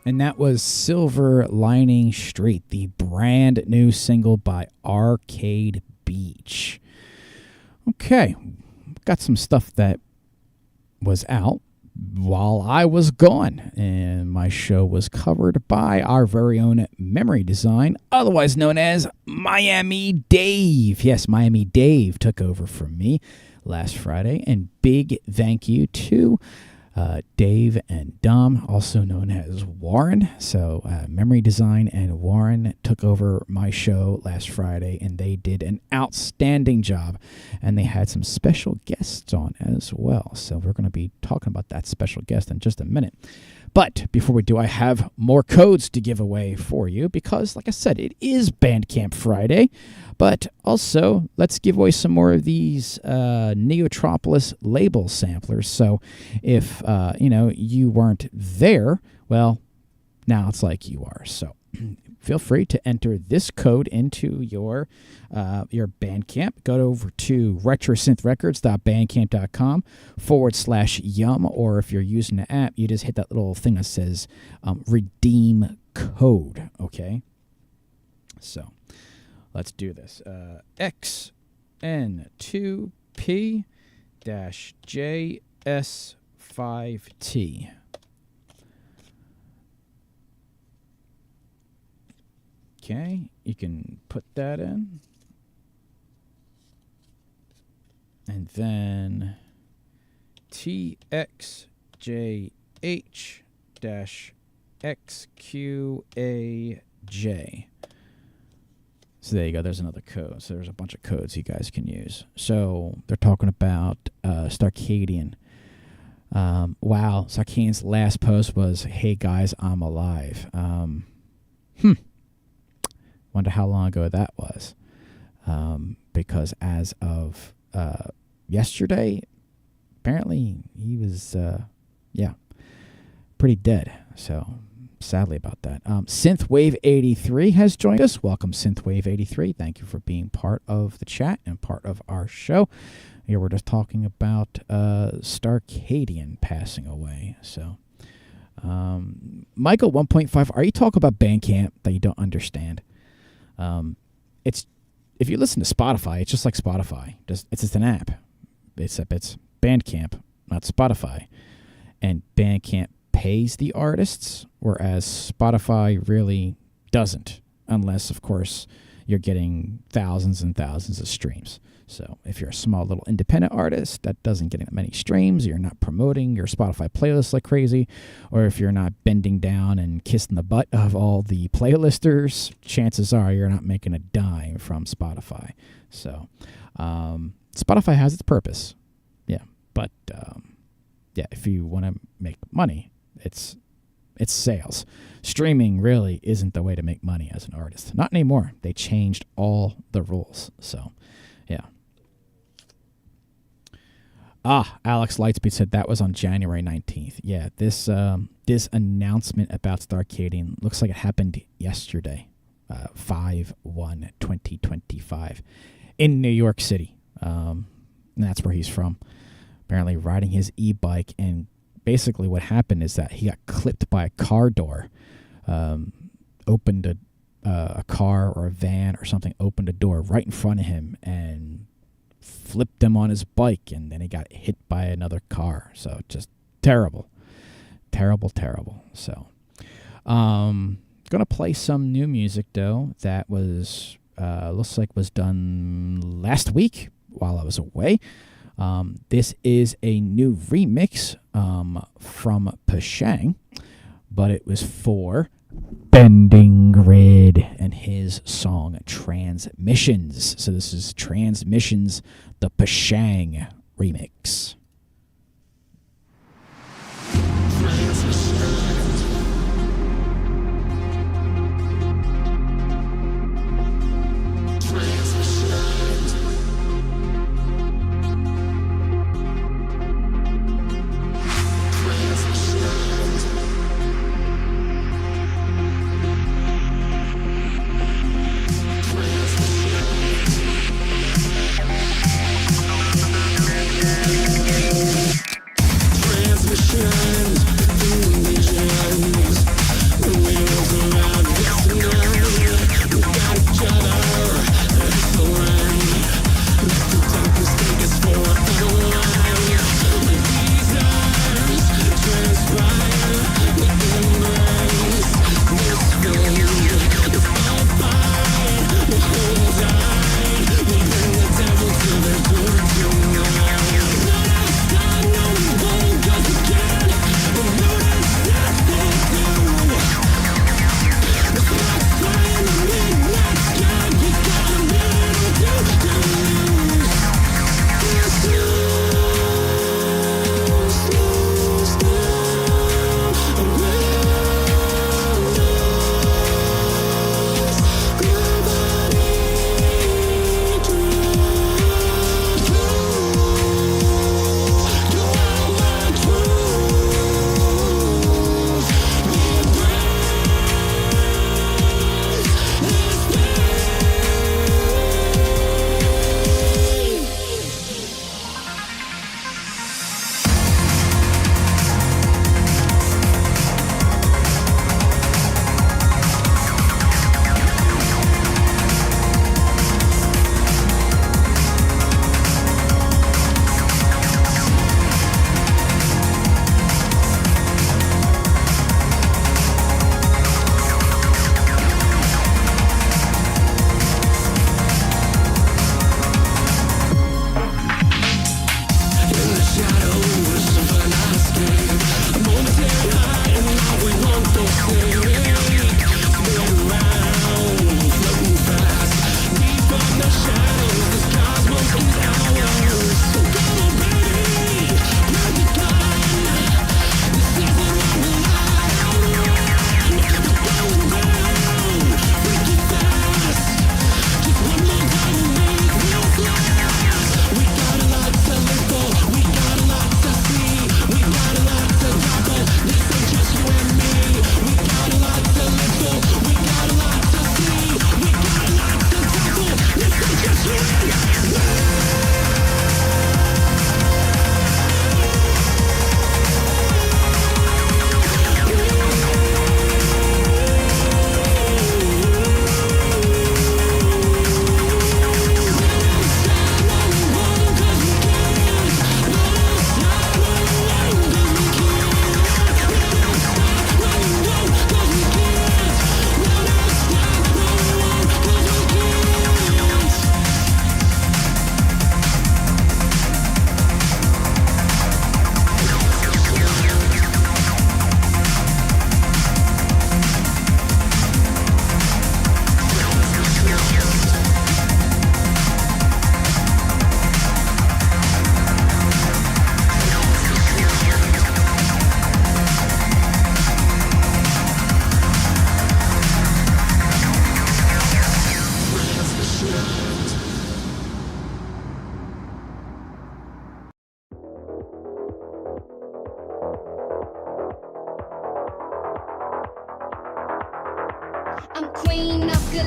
And that was Silver Lining Street, the brand new single by Arcade Beach. Okay, got some stuff that was out while I was gone, and my show was covered by our very own Memory Design, otherwise known as Miami Dave. Yes, Miami Dave took over from me last Friday, and big thank you to Dave and Dom, also known as Warren. So Memory Design and Warren took over my show last Friday, and they did an outstanding job, and they had some special guests on as well. So we're going to be talking about that special guest in just a minute. But before we do, I have more codes to give away for you because, like I said, it is Bandcamp Friday. But also, let's give away some more of these Neotropolis label samplers. So if, you weren't there, well, now it's like you are. So feel free to enter this code into your Bandcamp. Go over to retrosynthrecords.bandcamp.com/yum, or if you're using the app, you just hit that little thing that says redeem code, okay? So let's do this. XN2P-JS5T. Okay, you can put that in. And then TXJH-XQAJ. So there you go. There's another code. So there's a bunch of codes you guys can use. So they're talking about Starcadian. Wow. Starcadian's last post was, "Hey guys, I'm alive." Wonder how long ago that was. Because as of yesterday, apparently he was, pretty dead. So sadly about that. Synthwave 83 has joined us. Welcome, Synthwave 83. Thank you for being part of the chat and part of our show. Here we're just talking about Starcadian passing away. So, Michael 1.5, are you talking about Bandcamp that you don't understand? It's, if you listen to Spotify, it's just like Spotify. It's just an app. It's Bandcamp, not Spotify. And Bandcamp pays the artists, whereas Spotify really doesn't, unless, of course, you're getting thousands and thousands of streams. So if you're a small little independent artist that doesn't get many streams, you're not promoting your Spotify playlist like crazy, or if you're not bending down and kissing the butt of all the playlisters, chances are you're not making a dime from Spotify. So Spotify has its purpose. Yeah. But if you want to make money, it's sales. Streaming really isn't the way to make money as an artist. Not anymore. They changed all the rules. So, yeah. Alex Lightspeed said that was on January 19th. Yeah, this announcement about Starcadian looks like it happened yesterday, 5/1/2025, in New York City. And that's where he's from. Apparently riding his e-bike, and basically what happened is that he got clipped by a car door. Opened a car or a van or something, opened a door right in front of him and flipped him on his bike, and then he got hit by another car. So just terrible. So gonna play some new music though that was looks like was done last week while I was away. This is a new remix from Pashang, but it was for Bending Grid and his song Transmissions. So this is Transmissions, the Pashang remix.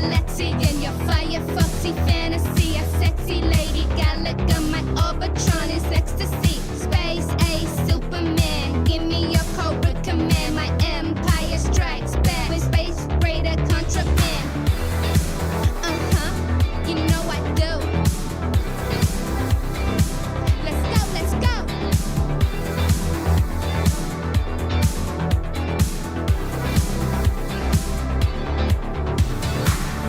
galaxy in your fire, foxy fantasy. A sexy lady, Galaga, my Orbitron is ecstasy. Space Ace, Superman, give me your cobra command. My empire strikes back with space raider contraband. You know I do. Let's go, let's go.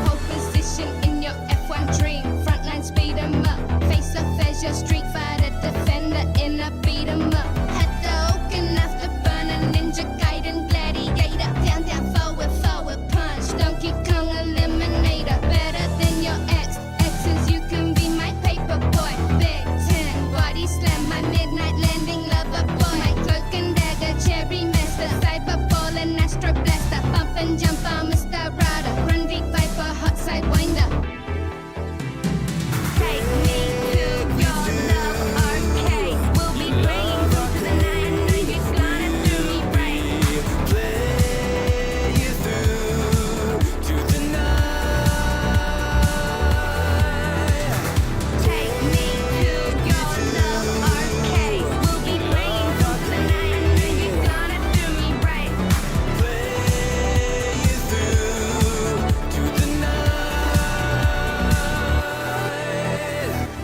Pole position in your F1 dream. Frontline speed 'em up. Face off as your Street Fighter defender in a beat 'em up. Hadouken afterburner, Ninja Gaiden gladiator. Down, down, forward, forward punch. Donkey Kong eliminator. Better than your ex. Exes, you can be my paper boy. Big 10, body slam, my midnight landing lover boy. My cloak and dagger, cherry master. Cyberball and astro blaster. Bump and jump, I'm a star rider. Grundy viper, hot sidewinder. Take me to your love arcade. We'll be praying for the night. Music's gonna do me right. Play you through to the night. Take me to your love arcade. We'll be praying for the night. Music's gonna do me right. Play you through to the night.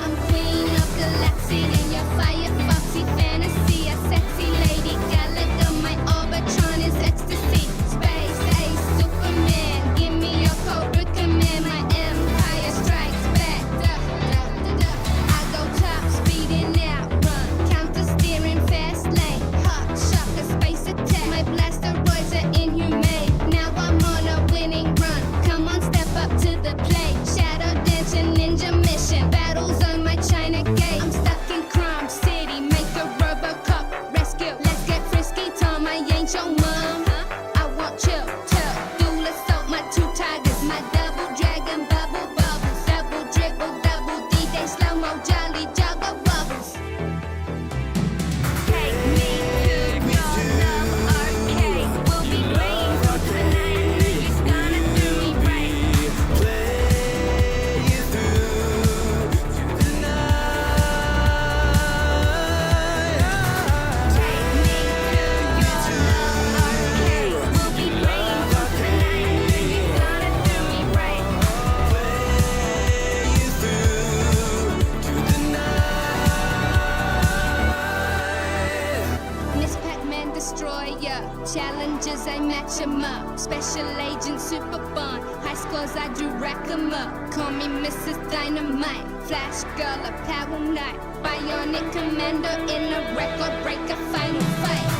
I'm queen of galaxy in your fire, foxy fantasy. A sexy lady, Galaga, my Orbitron is ecstasy. Space Ace, Superman, give me your cobra command. My empire strikes back. Duh, duh, duh, duh. I go top speed and outrun. Counter steering fast lane. Hot shock, a space attack. My blasteroids are inhumane. Now I'm on a winning run. Come on, step up to the plate. Shadow dancing, ninja mission. Battles on my China gate. I'm stuck in Crime City. Make a Robocop rescue. Let's get frisky, Tom. I ain't your mom. I want you to dual assault my two tigers. My double dragon, bubble bubbles. Double dribble, double D-Day, slow-mo, jolly juggle bubbles. Take me to your love arcade. We'll be praying for the night. Music's gonna do me right. Play you through to the night. Take me to your love arcade. We'll be praying for the night. Music's gonna do me right. Play you through to the night. Miss Pac-Man Destroyer. Challenges, I match 'em up. Special Agent Super Bond. High scores, I do rack 'em up. Call me Mrs. Dynamite. Flash Girl, a Power Knight. Bionic Commando in a record breaker final fight.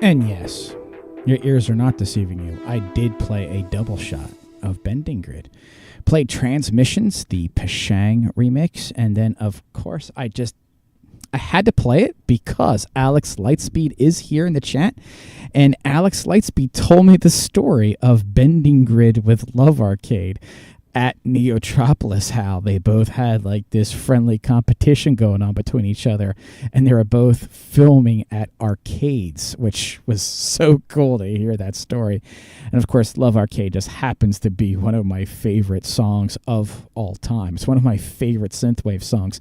And yes, your ears are not deceiving you. I did play a double shot of Bending Grid. Played Transmissions, the Pashang remix, and then of course I had to play it because Alex Lightspeed is here in the chat, and Alex Lightspeed told me the story of Bending Grid with Love Arcade at Neotropolis, how they both had like this friendly competition going on between each other, and they were both filming at arcades, which was so cool to hear that story. And of course, Love Arcade just happens to be one of my favorite songs of all time. It's one of my favorite synthwave songs,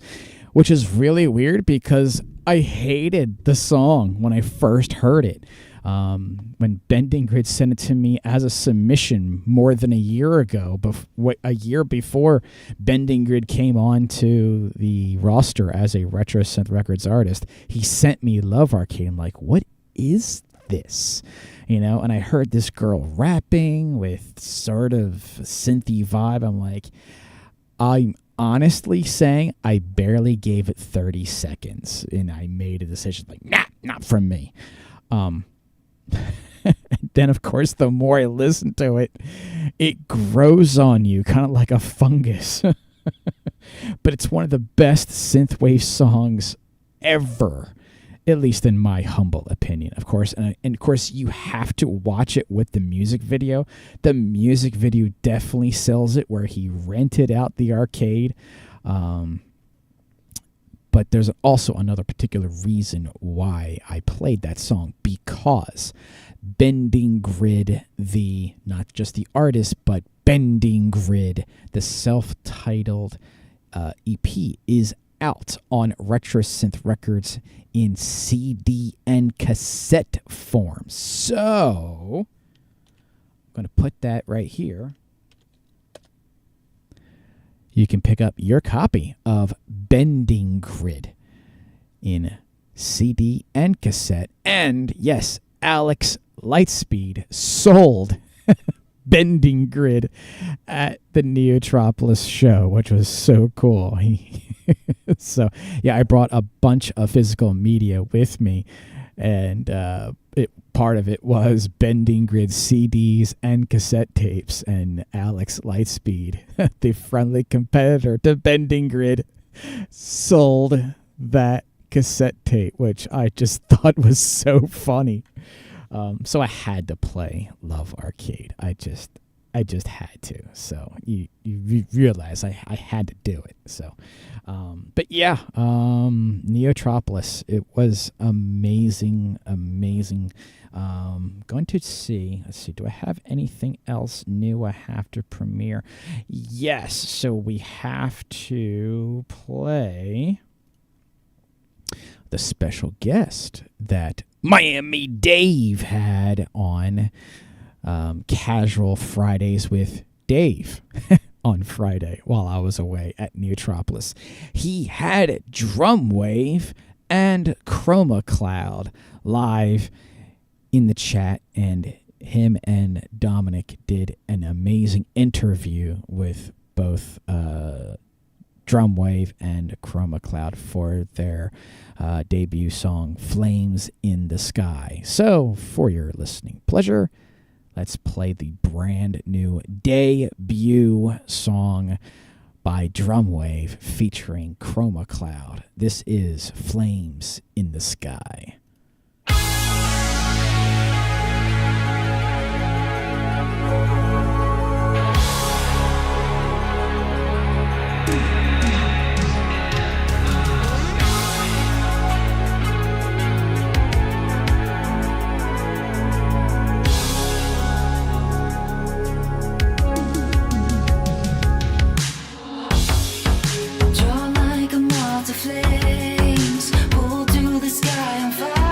which is really weird because I hated the song when I first heard it. When Bending Grid sent it to me as a submission more than a year ago, a year before Bending Grid came on to the roster as a RetroSynth Records artist, he sent me Love Arcade. I'm like, what is this? You know, and I heard this girl rapping with sort of synthy vibe. I'm like, I'm honestly saying I barely gave it 30 seconds, and I made a decision like, nah, not from me. Then, of course, the more I listen to it, it grows on you, kind of like a fungus. But it's one of the best synthwave songs ever, at least in my humble opinion, of course. And of course, you have to watch it with the music video. The music video definitely sells it, where he rented out the arcade. But there's also another particular reason why I played that song, because Bending Grid, not just the artist, but Bending Grid, the self-titled EP, is out on RetroSynth Records in CD and cassette form. So I'm going to put that right here. You can pick up your copy of Bending Grid in CD and cassette. And yes, Alex Lightspeed sold Bending Grid at the Neotropolis show, which was so cool. So, yeah, I brought a bunch of physical media with me, and part of it was Bending Grid CDs and cassette tapes, and Alex Lightspeed, the friendly competitor to Bending Grid, sold that cassette tape, which I just thought was so funny. So I had to play Love Arcade. I just had to. So you realize I had to do it. So, but yeah, Neotropolis, it was amazing. Going to see, let's see, do I have anything else new I have to premiere? Yes, so we have to play the special guest that Miami Dave had on Casual Fridays with Dave on Friday while I was away at Neotropolis. He had Drumwave and Chroma Cloud live in the chat, and him and Dominic did an amazing interview with both Drumwave and Chroma Cloud for their debut song Flames in the Sky. So for your listening pleasure, let's play the brand new debut song by Drumwave featuring Chroma Cloud. This is Flames in the Sky. Flames pull to the sky and fire.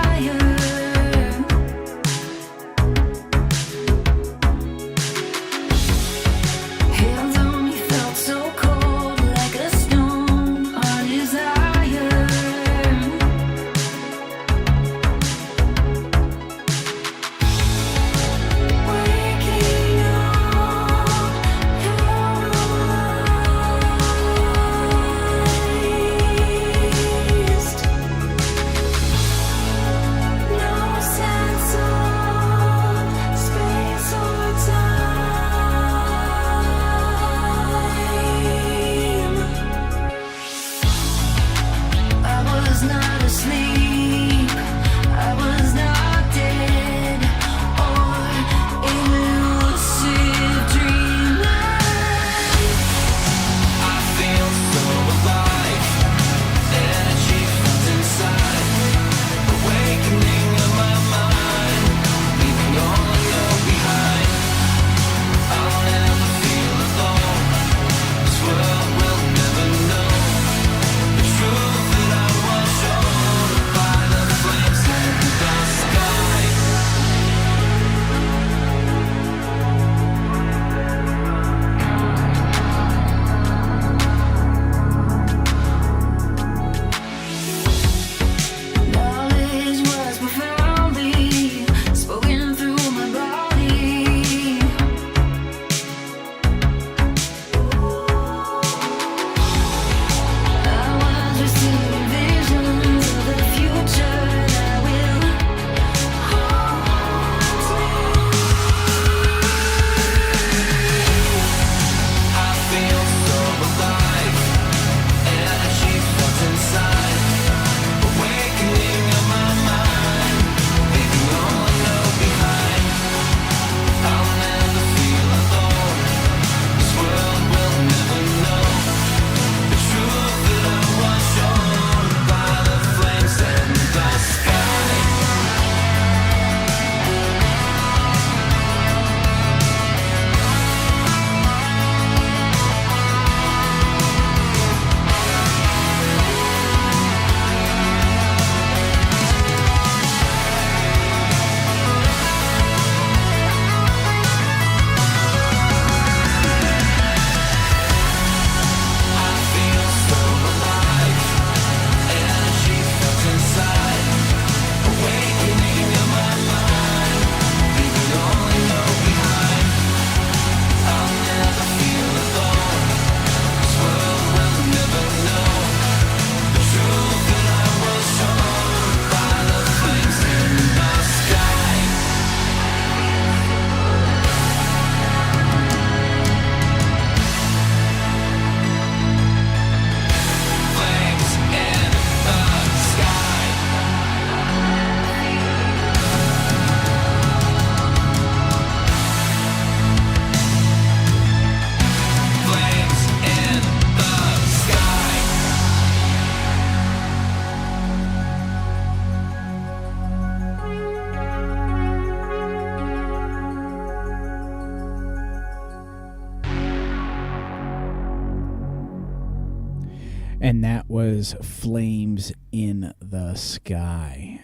And that was Flames in the Sky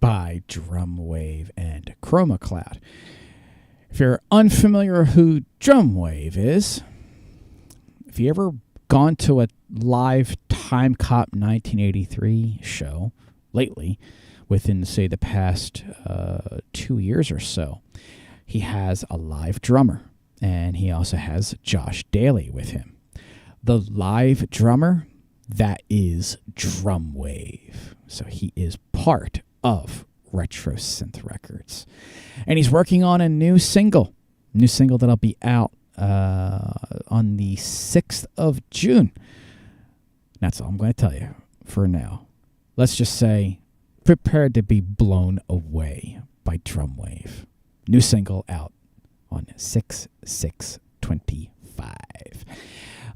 by Drumwave and Chroma Cloud. If you're unfamiliar who Drumwave is, if you ever gone to a live Time Cop 1983 show lately, within, say, the past 2 years or so, he has a live drummer, and he also has Josh Daly with him. The live drummer, that is Drumwave. So he is part of RetroSynth Records. And he's working on a new single that'll be out on the 6th of June. That's all I'm going to tell you for now. Let's just say, prepare to be blown away by Drumwave. New single out on 6/6/25.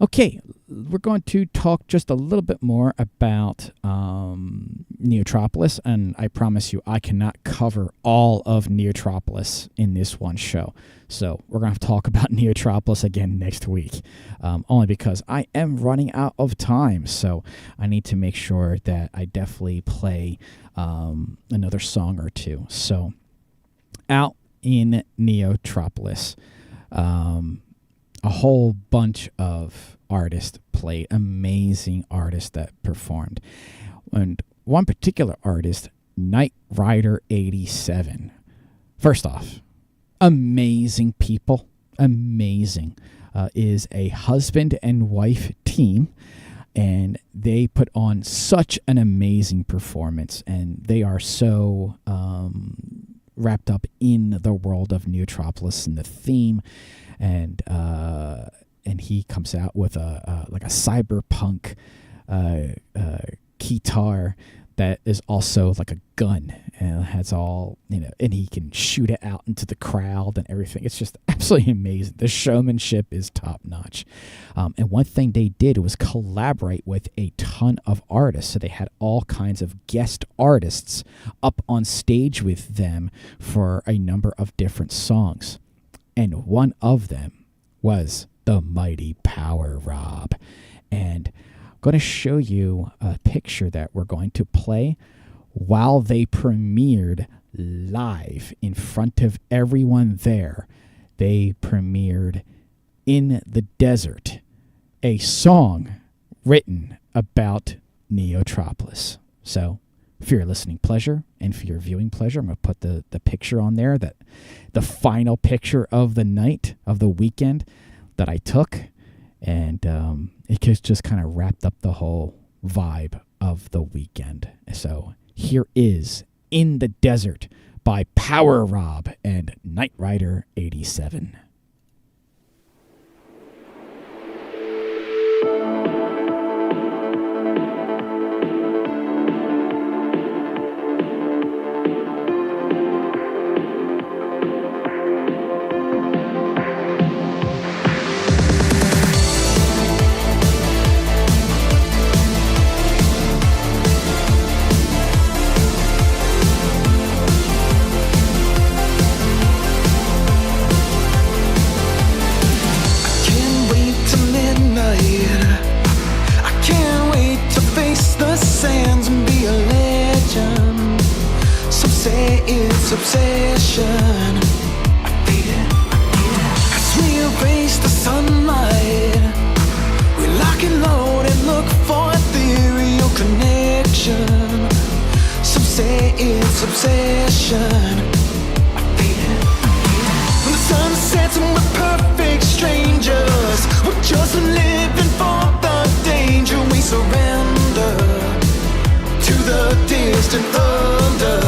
Okay, we're going to talk just a little bit more about Neotropolis, and I promise you I cannot cover all of Neotropolis in this one show. So we're going to have to talk about Neotropolis again next week, only because I am running out of time. So I need to make sure that I definitely play another song or two. So out in Neotropolis, a whole bunch of artists played, amazing artists that performed. And one particular artist, Knight Rider 87. First off, amazing people, amazing. Is a husband and wife team, and they put on such an amazing performance, and they are so wrapped up in the world of Neotropolis and the theme. And he comes out with a cyberpunk guitar that is also like a gun, and it has all, and he can shoot it out into the crowd and everything. It's just absolutely amazing. The showmanship is top notch. And one thing they did was collaborate with a ton of artists. So they had all kinds of guest artists up on stage with them for a number of different songs. And one of them was the mighty Power Rob. And I'm going to show you a picture that we're going to play while they premiered live in front of everyone there. They premiered In the Desert, a song written about Neotropolis. So for your listening pleasure and for your viewing pleasure, I'm going to put the picture on there, that the final picture of the night, of the weekend that I took. And it just kind of wrapped up the whole vibe of the weekend. So here is In the Desert by Power Rob and Knight Rider 87. Obsession, I feel it. As we erase the sunlight, we lock and load and look for ethereal connection. Some say it's obsession, I feel it. When the sun sets and we're perfect strangers, we're just living for the danger. We surrender to the distant thunder.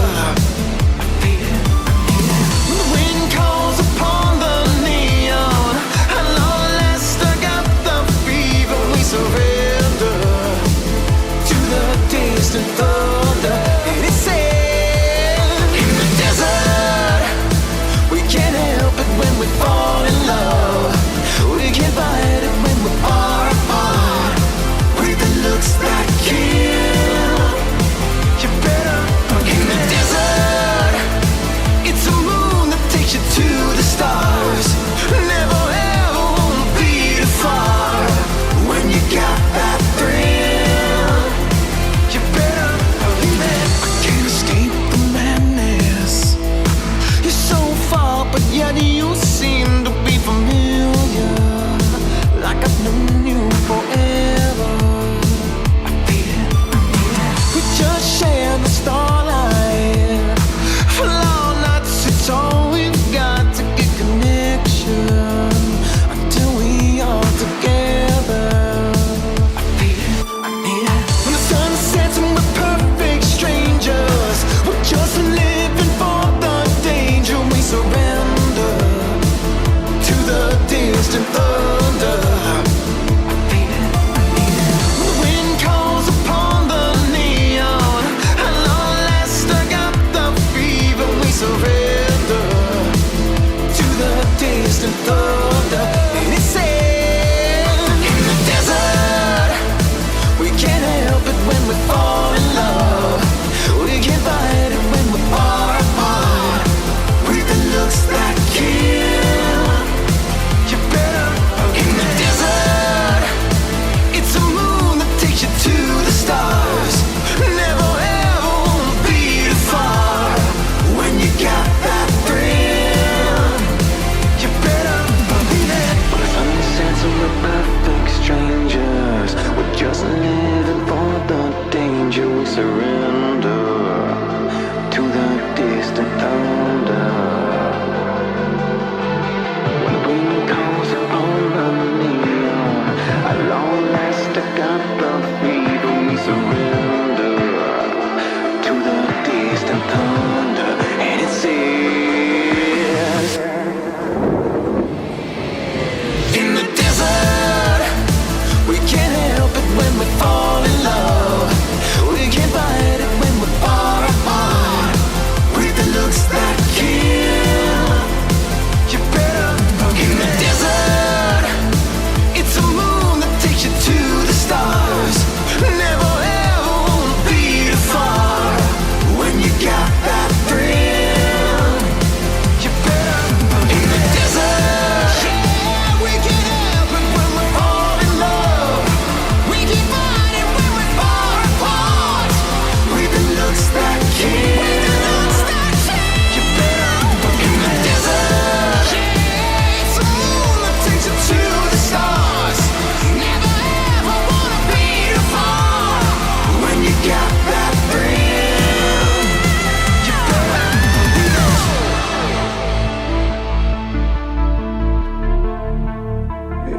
distant thunder, and it's saying, in the desert, we can't help it when we fall in love. We can't fight it when we're far apart. Read the looks that kill. You better in the desert. It's a moon that takes you to the stars. Never ever wanna be too far. When you got that thrill, you better believe it. The sun sets and we're perfect strangers. We're just living for the danger. We surrender to the distant thunder. When the wind calls upon the neon, at long last I got the fever. We surrender to the distant thunder, and it says, in the desert, we can't help it when we fall in love. We can't fight it when we're far apart. Read the looks that kill. You better in the desert. It's a moon that takes you to the stars. Never ever wanna be too far. When you got that thrill, you better in the desert. Yeah, we can't help it when we fall in love. We can't fight it when we're far apart. Read the looks that kill. You better in the desert. Yeah, it's a moon that takes you to the stars. Never ever wanna be too far. When you got that thrill, you better believe it.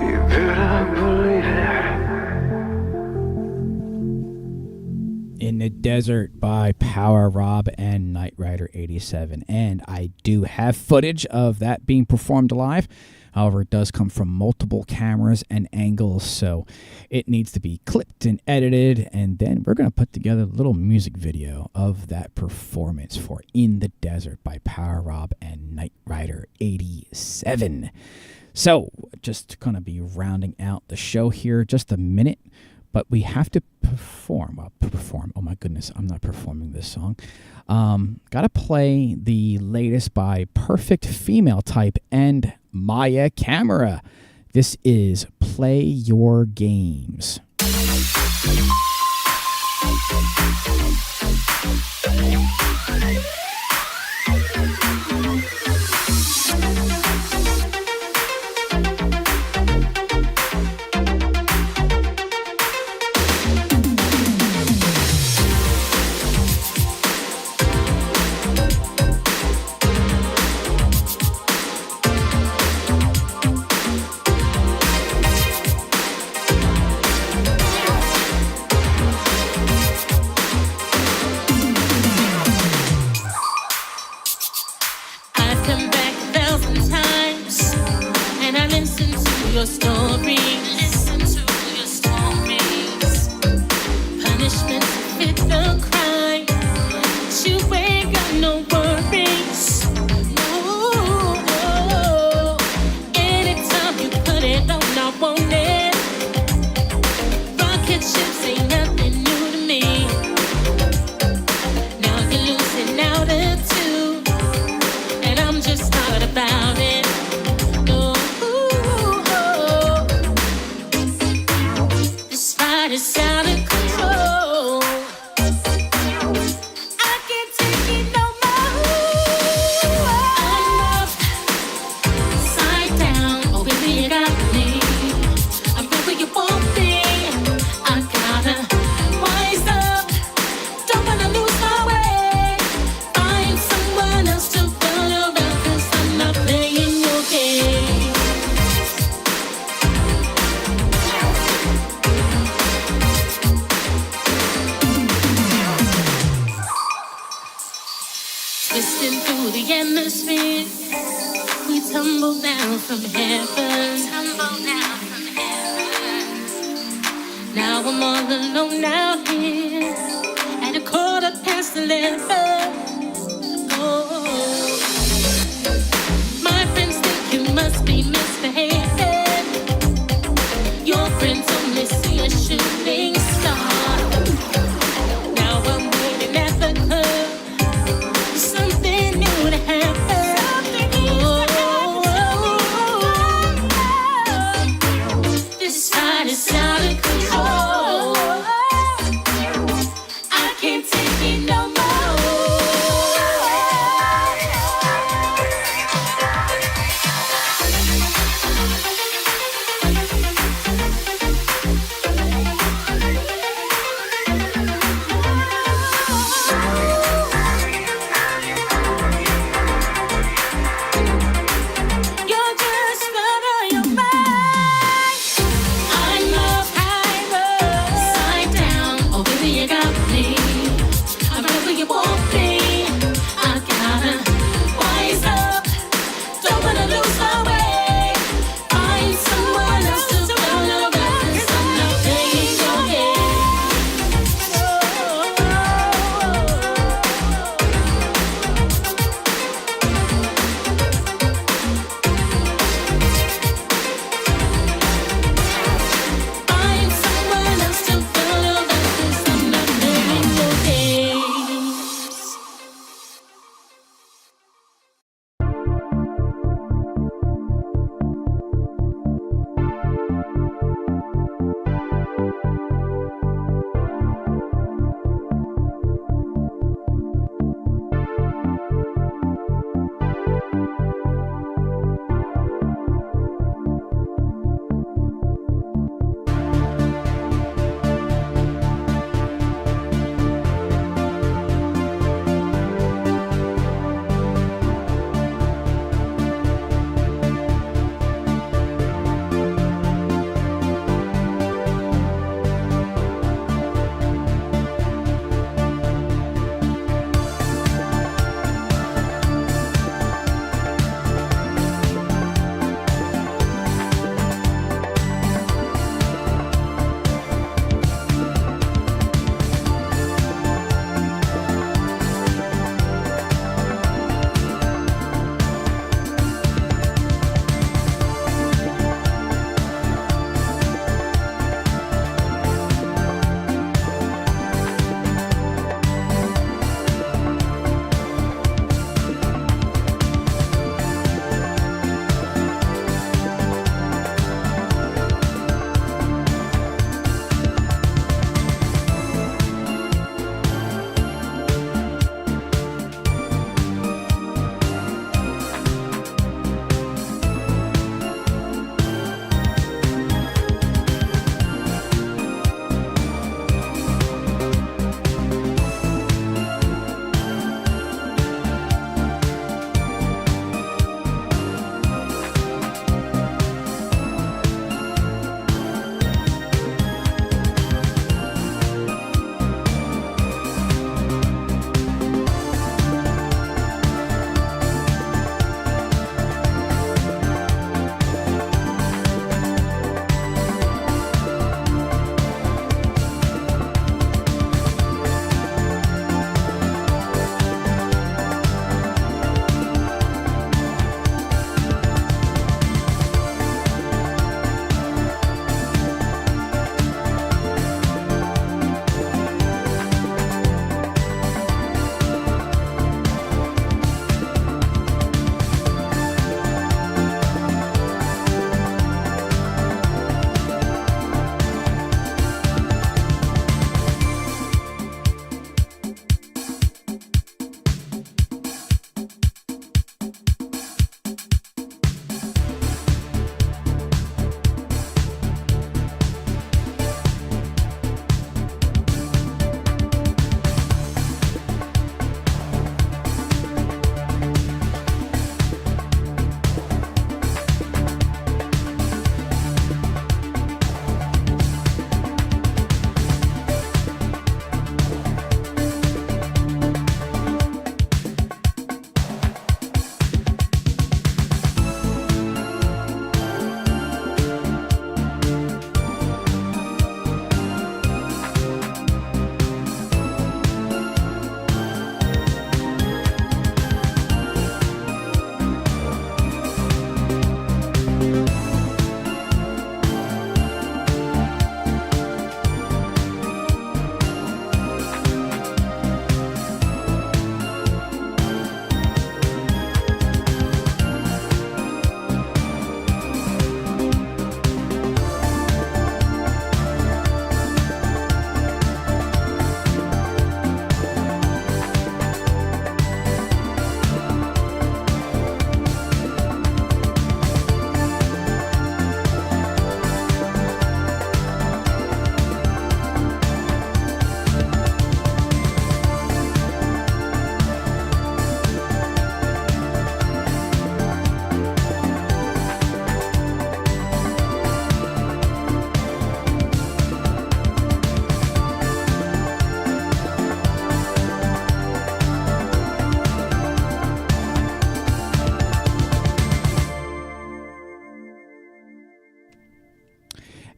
You better believe it. In the Desert by Power Rob and Knight Rider 87. And I do have footage of that being performed live. However, it does come from multiple cameras and angles, so it needs to be clipped and edited. And then we're going to put together a little music video of that performance for In the Desert by Power Rob and Knight Rider 87. So, just going to be rounding out the show here just a minute. But we have to perform. Oh my goodness, I'm not performing this song. Gotta play the latest by Perfect Female Type and Maya Camera. This is Play Your Games. Your stories, listen to your stories. Punishment fit the crime. But you ain't got no worries. No. Anytime you put it on, I want it. Rocket ships ain't nothing new to me. Now you're losing altitude, and I'm just thought about it. It's out of control. I can't take it no more. I'm up, side down. Oh, baby, you got me. I'm right where you want me. I gotta wise up. Don't wanna lose my way. Find someone else to run around, 'cause I'm not playing your game. Twisting through the atmosphere, we tumble down from heaven. Now I'm all alone out here at 11:15. Oh, my friends think you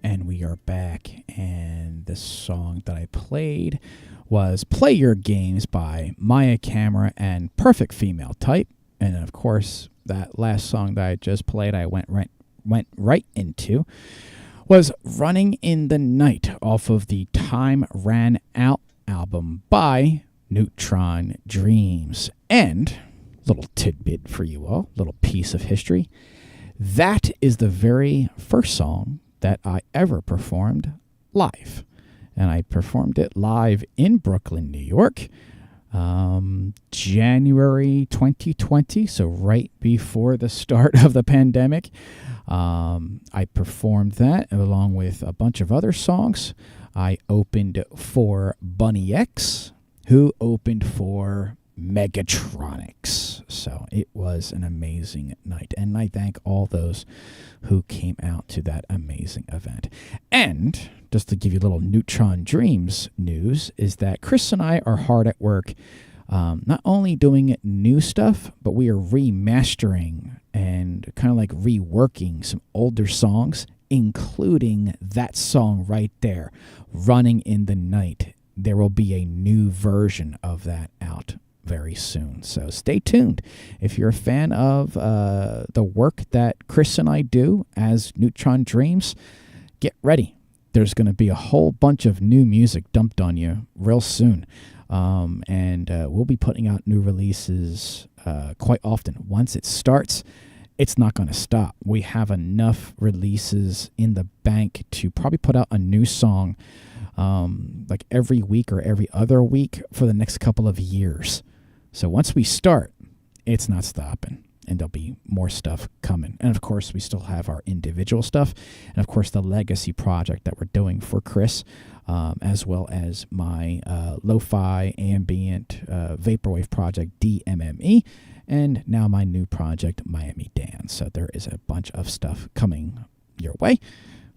And we are back, and the song that I played was Play Your Games by Maya Camera and Perfect Female Type. And of course, that last song that I just played, I went right into, was Running in the Night off of the Time Ran Out album by Neutron Dreams. And, little tidbit for you all, little piece of history, that is the very first song that I ever performed live. And I performed it live in Brooklyn, New York, January 2020, so right before the start of the pandemic. I performed that along with a bunch of other songs. I opened for Bunny X, who opened for Megatronics. So it was an amazing night, and I thank all those who came out to that amazing event. And just to give you a little Neutron Dreams news is that Chris and I are hard at work, not only doing new stuff, but we are remastering and kind of like reworking some older songs, including that song right there, Running in the Night. There will be a new version of that out very soon. So stay tuned. If you're a fan of the work that Chris and I do as Neutron Dreams, get ready. There's going to be a whole bunch of new music dumped on you real soon. And we'll be putting out new releases quite often. Once it starts, it's not going to stop. We have enough releases in the bank to probably put out a new song like every week or every other week for the next couple of years. So once we start, it's not stopping, and there'll be more stuff coming. And of course, we still have our individual stuff, and of course, the legacy project that we're doing for Chris, as well as my lo-fi ambient vaporwave project DMME, and now my new project Miami Dance. So there is a bunch of stuff coming your way.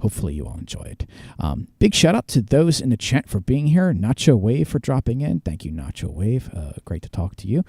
Hopefully you all enjoy it. Big shout out to those in the chat for being here. Nacho Wave for dropping in. Thank you, Nacho Wave. Great to talk to you.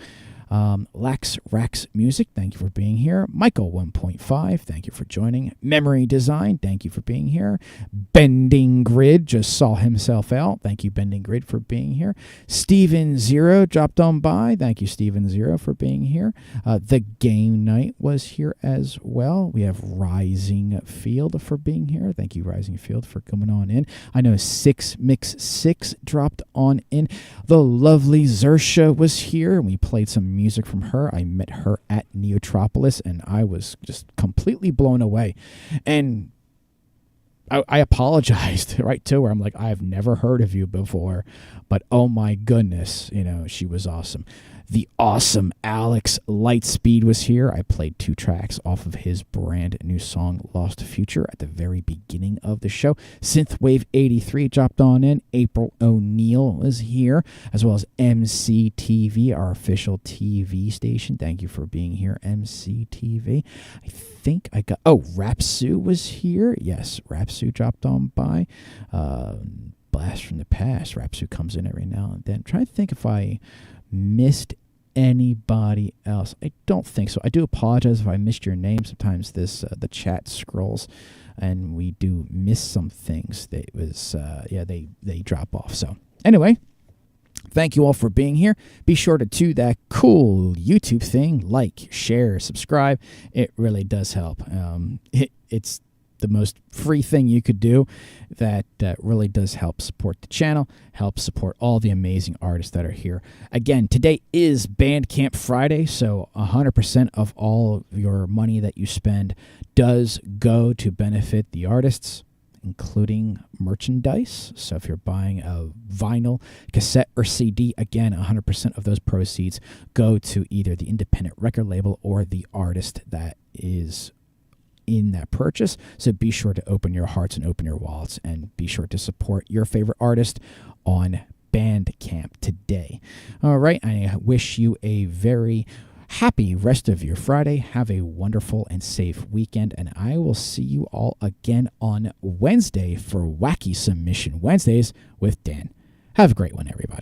Lax Rax Music, thank you for being here. Michael 1.5, thank you for joining. Memory Design, thank you for being here. Bending Grid just saw himself out. Thank you, Bending Grid, for being here. Steven Zero dropped on by. Thank you, Steven Zero, for being here. The Game Night was here as well. We have Rising Field for being here. Thank you, Rising Field, for coming on in. I know 6Mix6 dropped on in. The lovely Zersha was here, and we played some music from her. I met her at Neotropolis, and I was just completely blown away. And I apologized right to her. I'm like, I've never heard of you before, but oh my goodness, she was awesome. The awesome Alex Lightspeed was here. I played 2 tracks off of his brand new song, Lost Future, at the very beginning of the show. Synthwave 83 dropped on in. April O'Neil was here, as well as MCTV, our official TV station. Thank you for being here, MCTV. I think I got... Oh, Rapsu was here. Yes, Rapsu dropped on by. Blast from the Past. Rapsu comes in every now and then. I'm trying to think if I missed anybody else. I don't think so. I do apologize if I missed your name. Sometimes the chat scrolls and we do miss some things. They drop off. So anyway, thank you all for being here. Be sure to do that cool YouTube thing, like, share, subscribe. It really does help. It's the most free thing you could do that really does help support the channel, help support all the amazing artists that are here. Again, today is Bandcamp Friday, so 100% of all of your money that you spend does go to benefit the artists, including merchandise. So if you're buying a vinyl, cassette, or CD, again, 100% of those proceeds go to either the independent record label or the artist that is in that purchase. So be sure to open your hearts and open your wallets, and be sure to support your favorite artist on Bandcamp today. All right, I wish you a very happy rest of your Friday. Have a wonderful and safe weekend, and I will see you all again on Wednesday for Wacky Submission Wednesdays with Dan. Have a great one, everybody.